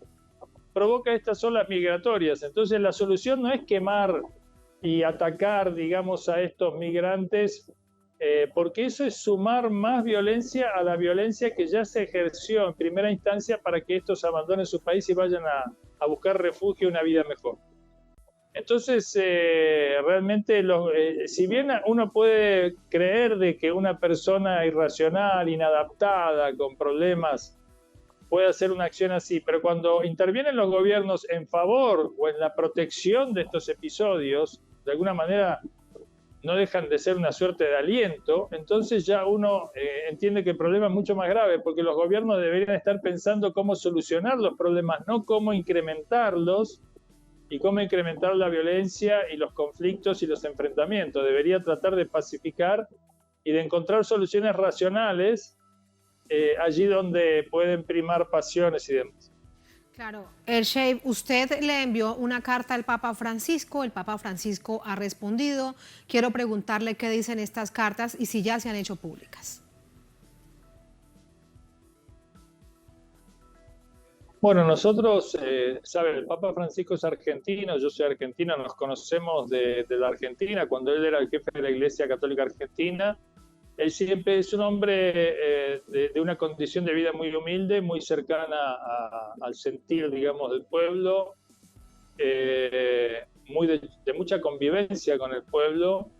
provoca estas olas migratorias. Entonces la solución no es quemar y atacar, digamos, a estos migrantes, porque eso es sumar más violencia a la violencia que ya se ejerció en primera instancia para que estos abandonen su país y vayan a buscar refugio y una vida mejor. Entonces, realmente, si bien uno puede creer de que una persona irracional, inadaptada, con problemas, puede hacer una acción así, pero cuando intervienen los gobiernos en favor o en la protección de estos episodios, de alguna manera no dejan de ser una suerte de aliento, entonces ya uno entiende que el problema es mucho más grave, porque los gobiernos deberían estar pensando cómo solucionar los problemas, no cómo incrementarlos y cómo incrementar la violencia y los conflictos y los enfrentamientos. Debería tratar de pacificar y de encontrar soluciones racionales allí donde pueden primar pasiones y demás. Claro, el Sheikh, usted le envió una carta al Papa Francisco, el Papa Francisco ha respondido. Quiero preguntarle qué dicen estas cartas y si ya se han hecho públicas. Bueno, nosotros, saben, el Papa Francisco es argentino, yo soy argentino, nos conocemos de la Argentina, cuando él era el jefe de la Iglesia Católica Argentina. Él siempre es un hombre de una condición de vida muy humilde, muy cercana al sentir, digamos, del pueblo, muy de mucha convivencia con el pueblo,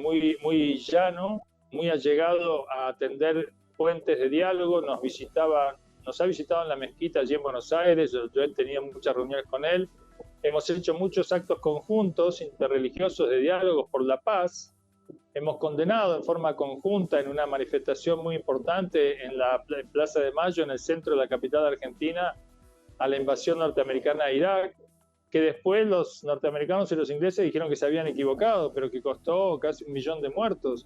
muy llano, muy allegado a atender puentes de diálogo. Nos ha visitado en la mezquita allí en Buenos Aires, yo he tenido muchas reuniones con él. Hemos hecho muchos actos conjuntos, interreligiosos, de diálogos por la paz. Hemos condenado en forma conjunta en una manifestación muy importante en la Plaza de Mayo, en el centro de la capital argentina, a la invasión norteamericana a Irak, que después los norteamericanos y los ingleses dijeron que se habían equivocado, pero que costó casi 1 millón de muertos.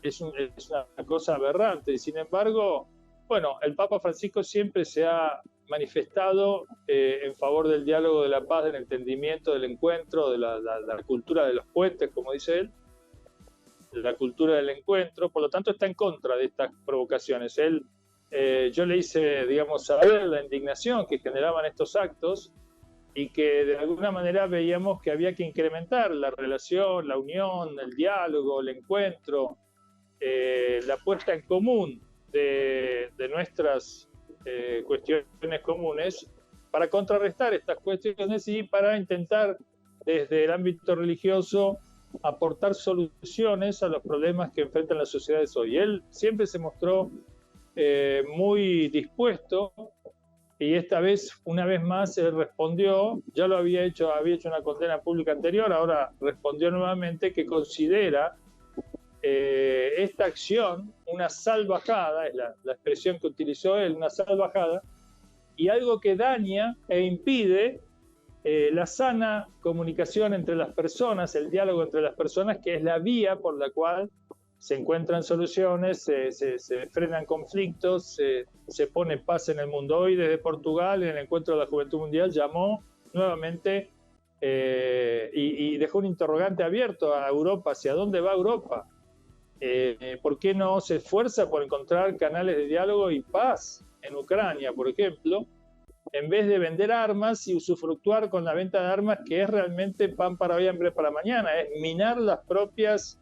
es una cosa aberrante. Y sin embargo, bueno, el Papa Francisco siempre se ha manifestado en favor del diálogo, de la paz, del entendimiento, del encuentro, de la cultura de los puentes, como dice él, la cultura del encuentro. Por lo tanto, está en contra de estas provocaciones. Yo le hice, digamos, saber la indignación que generaban estos actos y que de alguna manera veíamos que había que incrementar la relación, la unión, el diálogo, el encuentro, la puesta en común de nuestras cuestiones comunes para contrarrestar estas cuestiones y para intentar desde el ámbito religioso aportar soluciones a los problemas que enfrentan las sociedades hoy. Él siempre se mostró muy dispuesto y esta vez, una vez más, él respondió, ya lo había hecho una condena pública anterior, ahora respondió nuevamente que considera esta acción una salvajada, es la expresión que utilizó él, una salvajada, y algo que daña e impide la sana comunicación entre las personas, el diálogo entre las personas, que es la vía por la cual se encuentran soluciones, se frenan conflictos, se pone paz en el mundo. Hoy desde Portugal, en el Encuentro de la Juventud Mundial, llamó nuevamente y dejó un interrogante abierto a Europa, ¿hacia dónde va Europa? ¿Por qué no se esfuerza por encontrar canales de diálogo y paz en Ucrania, por ejemplo, en vez de vender armas y usufructuar con la venta de armas, que es realmente pan para hoy, hambre para mañana? Es minar las propias,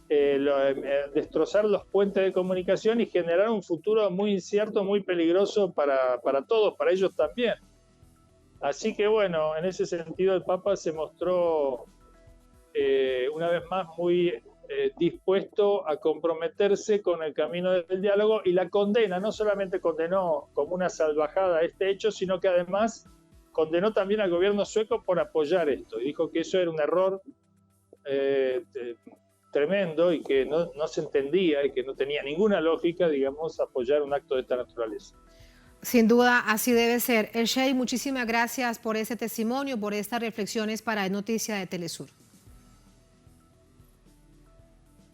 destrozar los puentes de comunicación y generar un futuro muy incierto, muy peligroso para todos, para ellos también. Así que bueno, en ese sentido el Papa se mostró una vez más muy dispuesto a comprometerse con el camino del diálogo, y la condena, no solamente condenó como una salvajada este hecho, sino que además condenó también al gobierno sueco por apoyar esto, y dijo que eso era un error tremendo y que no se entendía y que no tenía ninguna lógica, digamos, apoyar un acto de esta naturaleza. Sin duda, así debe ser. El Sheikh, muchísimas gracias por ese testimonio, por estas reflexiones para Noticia de Telesur.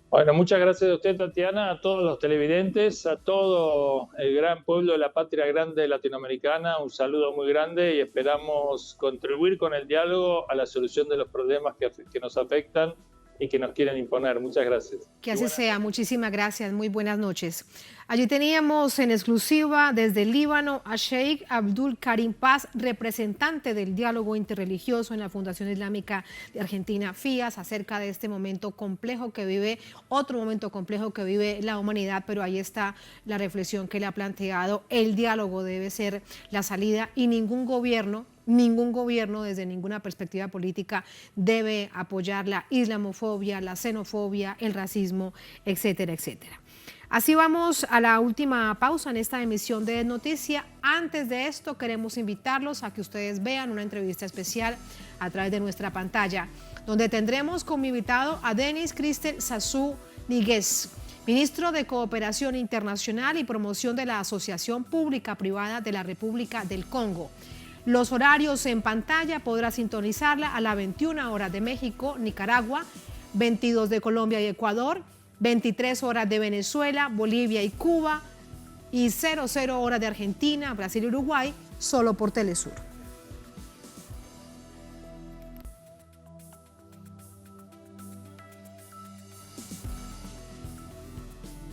Bueno, muchas gracias a usted, Tatiana, a todos los televidentes, a todo el gran pueblo de la patria grande latinoamericana. Un saludo muy grande y esperamos contribuir con el diálogo a la solución de los problemas que nos afectan y que nos quieren imponer. Muchas gracias. Que así sea. Muchísimas gracias. Muy buenas noches. Allí teníamos en exclusiva desde el Líbano a Sheikh Abdul Karim Paz, representante del diálogo interreligioso en la Fundación Islámica de Argentina, FIAS, acerca de este momento complejo que vive, otro momento complejo que vive la humanidad, pero ahí está la reflexión que le ha planteado. El diálogo debe ser la salida y ningún gobierno desde ninguna perspectiva política debe apoyar la islamofobia, la xenofobia, el racismo, etcétera, etcétera. Así vamos a la última pausa en esta emisión de Noticia. Antes de esto, queremos invitarlos a que ustedes vean una entrevista especial a través de nuestra pantalla, donde tendremos como invitado a Denis Christel Sassou Nguesso, ministro de Cooperación Internacional y Promoción de la Asociación Pública-Privada de la República del Congo. Los horarios en pantalla podrá sintonizarla a las 21 horas de México, Nicaragua, 22 de Colombia y Ecuador, 23 horas de Venezuela, Bolivia y Cuba, y 00 horas de Argentina, Brasil y Uruguay, solo por Telesur.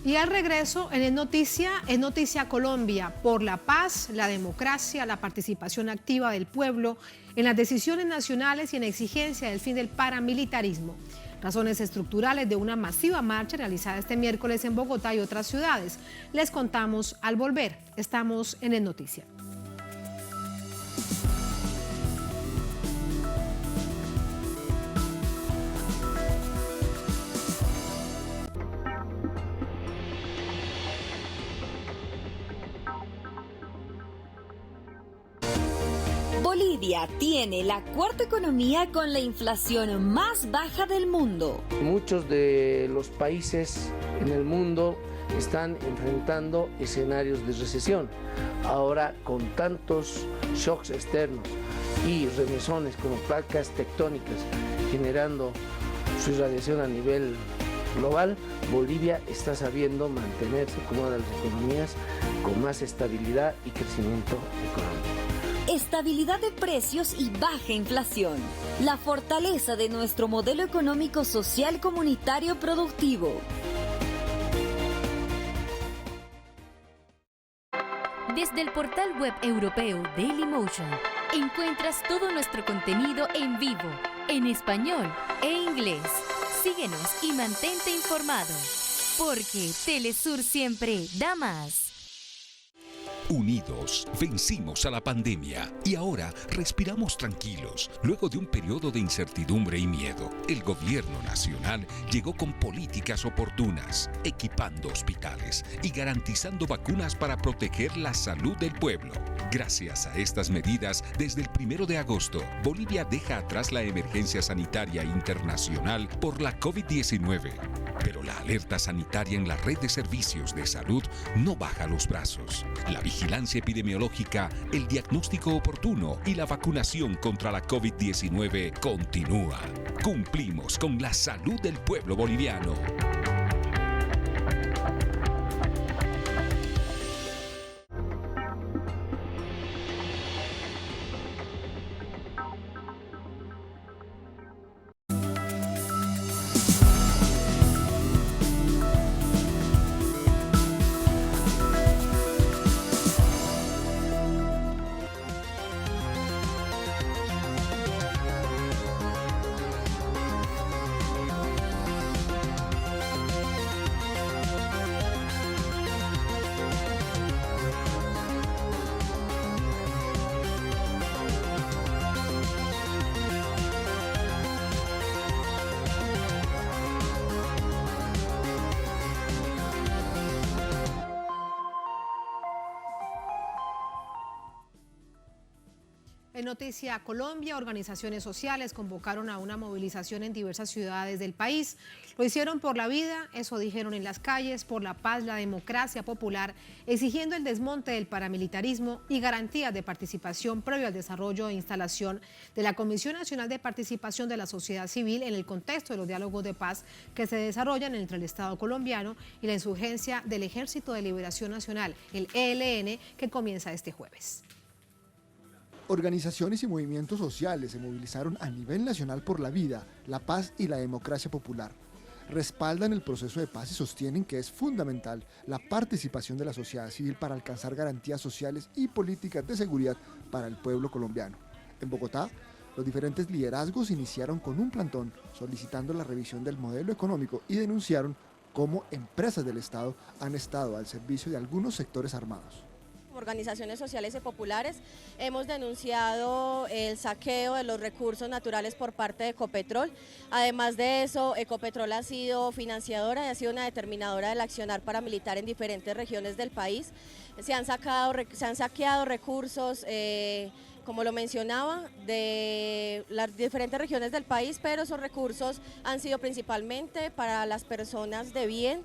Y al regreso, en Noticia Colombia, por la paz, la democracia, la participación activa del pueblo en las decisiones nacionales y en exigencia del fin del paramilitarismo. Razones estructurales de una masiva marcha realizada este miércoles en Bogotá y otras ciudades. Les contamos al volver. Estamos en Noticia. Bolivia tiene la cuarta economía con la inflación más baja del mundo. Muchos de los países en el mundo están enfrentando escenarios de recesión. Ahora, con tantos shocks externos y remesones como placas tectónicas generando su irradiación a nivel global, Bolivia está sabiendo mantenerse como una de las economías con más estabilidad y crecimiento económico. Estabilidad de precios y baja inflación. La fortaleza de nuestro modelo económico social comunitario productivo. Desde el portal web europeo Dailymotion encuentras todo nuestro contenido en vivo, en español e inglés. Síguenos y mantente informado, porque Telesur siempre da más. Unidos, vencimos a la pandemia y ahora respiramos tranquilos. Luego de un periodo de incertidumbre y miedo, el gobierno nacional llegó con políticas oportunas, equipando hospitales y garantizando vacunas para proteger la salud del pueblo. Gracias a estas medidas, desde el 1 de agosto, Bolivia deja atrás la emergencia sanitaria internacional por la COVID-19. Pero la alerta sanitaria en la red de servicios de salud no baja los brazos. La vigilancia epidemiológica, el diagnóstico oportuno y la vacunación contra la COVID-19 continúa. Cumplimos con la salud del pueblo boliviano. En Noticia Colombia, organizaciones sociales convocaron a una movilización en diversas ciudades del país. Lo hicieron por la vida, eso dijeron en las calles, por la paz, la democracia popular, exigiendo el desmonte del paramilitarismo y garantías de participación previo al desarrollo e instalación de la Comisión Nacional de Participación de la Sociedad Civil en el contexto de los diálogos de paz que se desarrollan entre el Estado colombiano y la insurgencia del Ejército de Liberación Nacional, el ELN, que comienza este jueves. Organizaciones y movimientos sociales se movilizaron a nivel nacional por la vida, la paz y la democracia popular. Respaldan el proceso de paz y sostienen que es fundamental la participación de la sociedad civil para alcanzar garantías sociales y políticas de seguridad para el pueblo colombiano. En Bogotá, los diferentes liderazgos iniciaron con un plantón solicitando la revisión del modelo económico y denunciaron cómo empresas del Estado han estado al servicio de algunos sectores armados. Organizaciones sociales y populares hemos denunciado el saqueo de los recursos naturales por parte de Ecopetrol. Además de eso, Ecopetrol ha sido financiadora y ha sido una determinadora del accionar paramilitar en diferentes regiones del país. Se han saqueado recursos, como lo mencionaba, de las diferentes regiones del país, pero esos recursos han sido principalmente para las personas de bien.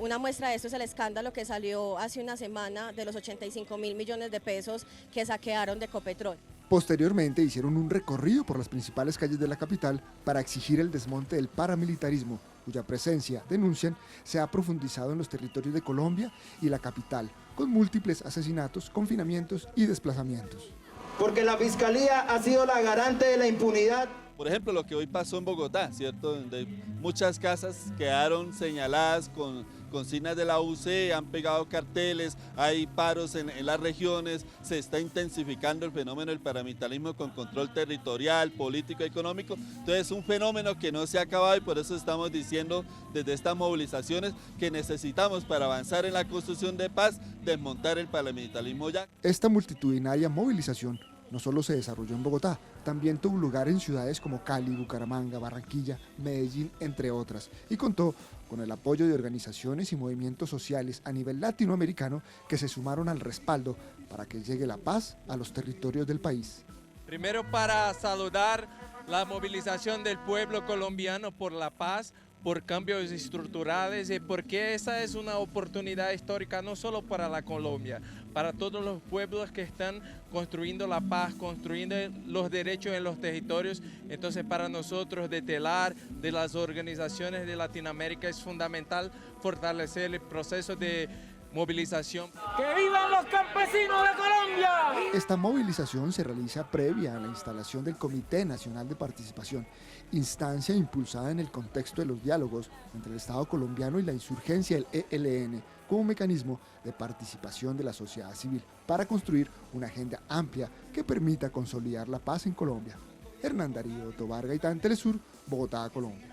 Una muestra de esto es el escándalo que salió hace una semana de los 85.000 millones de pesos que saquearon de Ecopetrol. Posteriormente hicieron un recorrido por las principales calles de la capital para exigir el desmonte del paramilitarismo, cuya presencia, denuncian, se ha profundizado en los territorios de Colombia y la capital, con múltiples asesinatos, confinamientos y desplazamientos. Porque la Fiscalía ha sido la garante de la impunidad. Por ejemplo, lo que hoy pasó en Bogotá, ¿cierto? Donde muchas casas quedaron señaladas con consignas de la UC, han pegado carteles, hay paros en las regiones, se está intensificando el fenómeno del paramilitarismo con control territorial, político, económico. Entonces es un fenómeno que no se ha acabado y por eso estamos diciendo desde estas movilizaciones que necesitamos para avanzar en la construcción de paz, desmontar el paramilitarismo ya. Esta multitudinaria movilización no solo se desarrolló en Bogotá, también tuvo lugar en ciudades como Cali, Bucaramanga, Barranquilla, Medellín, entre otras, y contó con el apoyo de organizaciones y movimientos sociales a nivel latinoamericano que se sumaron al respaldo para que llegue la paz a los territorios del país. Primero, para saludar la movilización del pueblo colombiano por la paz, por cambios estructurales y porque esa es una oportunidad histórica no solo para la Colombia, para todos los pueblos que están construyendo la paz, construyendo los derechos en los territorios. Entonces para nosotros de TELAR, de las organizaciones de Latinoamérica, es fundamental fortalecer el proceso de movilización. ¡Que vivan los campesinos de Colombia! Esta movilización se realiza previa a la instalación del Comité Nacional de Participación, instancia impulsada en el contexto de los diálogos entre el Estado colombiano y la insurgencia del ELN como mecanismo de participación de la sociedad civil para construir una agenda amplia que permita consolidar la paz en Colombia. Hernán Darío Tobar Gaitán, Telesur, Bogotá, Colombia.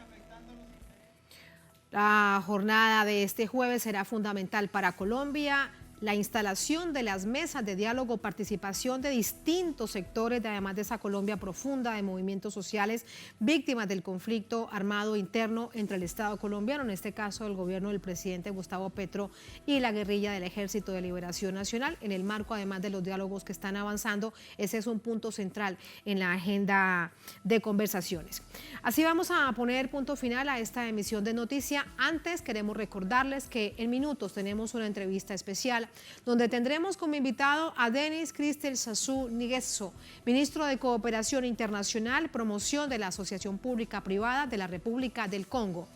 La jornada de este jueves será fundamental para Colombia. La instalación de las mesas de diálogo, participación de distintos sectores, además de esa Colombia profunda de movimientos sociales víctimas del conflicto armado interno entre el Estado colombiano, en este caso el gobierno del presidente Gustavo Petro y la guerrilla del Ejército de Liberación Nacional, en el marco además de los diálogos que están avanzando. Ese es un punto central en la agenda de conversaciones. Así vamos a poner punto final a esta emisión de Noticia. Antes queremos recordarles que en minutos tenemos una entrevista especial donde tendremos como invitado a Denis Cristel Sassou Nguesso, ministro de Cooperación Internacional, Promoción de la Asociación Pública Privada de la República del Congo.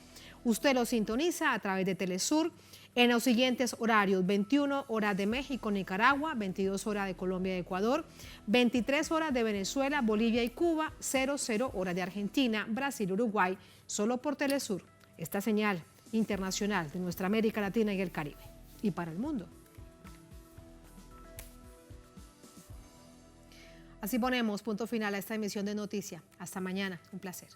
Usted lo sintoniza a través de Telesur en los siguientes horarios: 21 horas de México, Nicaragua, 22 horas de Colombia y Ecuador, 23 horas de Venezuela, Bolivia y Cuba, 00 horas de Argentina, Brasil, Uruguay, solo por Telesur, esta señal internacional de nuestra América Latina y el Caribe, y para el mundo. Así ponemos punto final a esta emisión de Noticia. Hasta mañana. Un placer.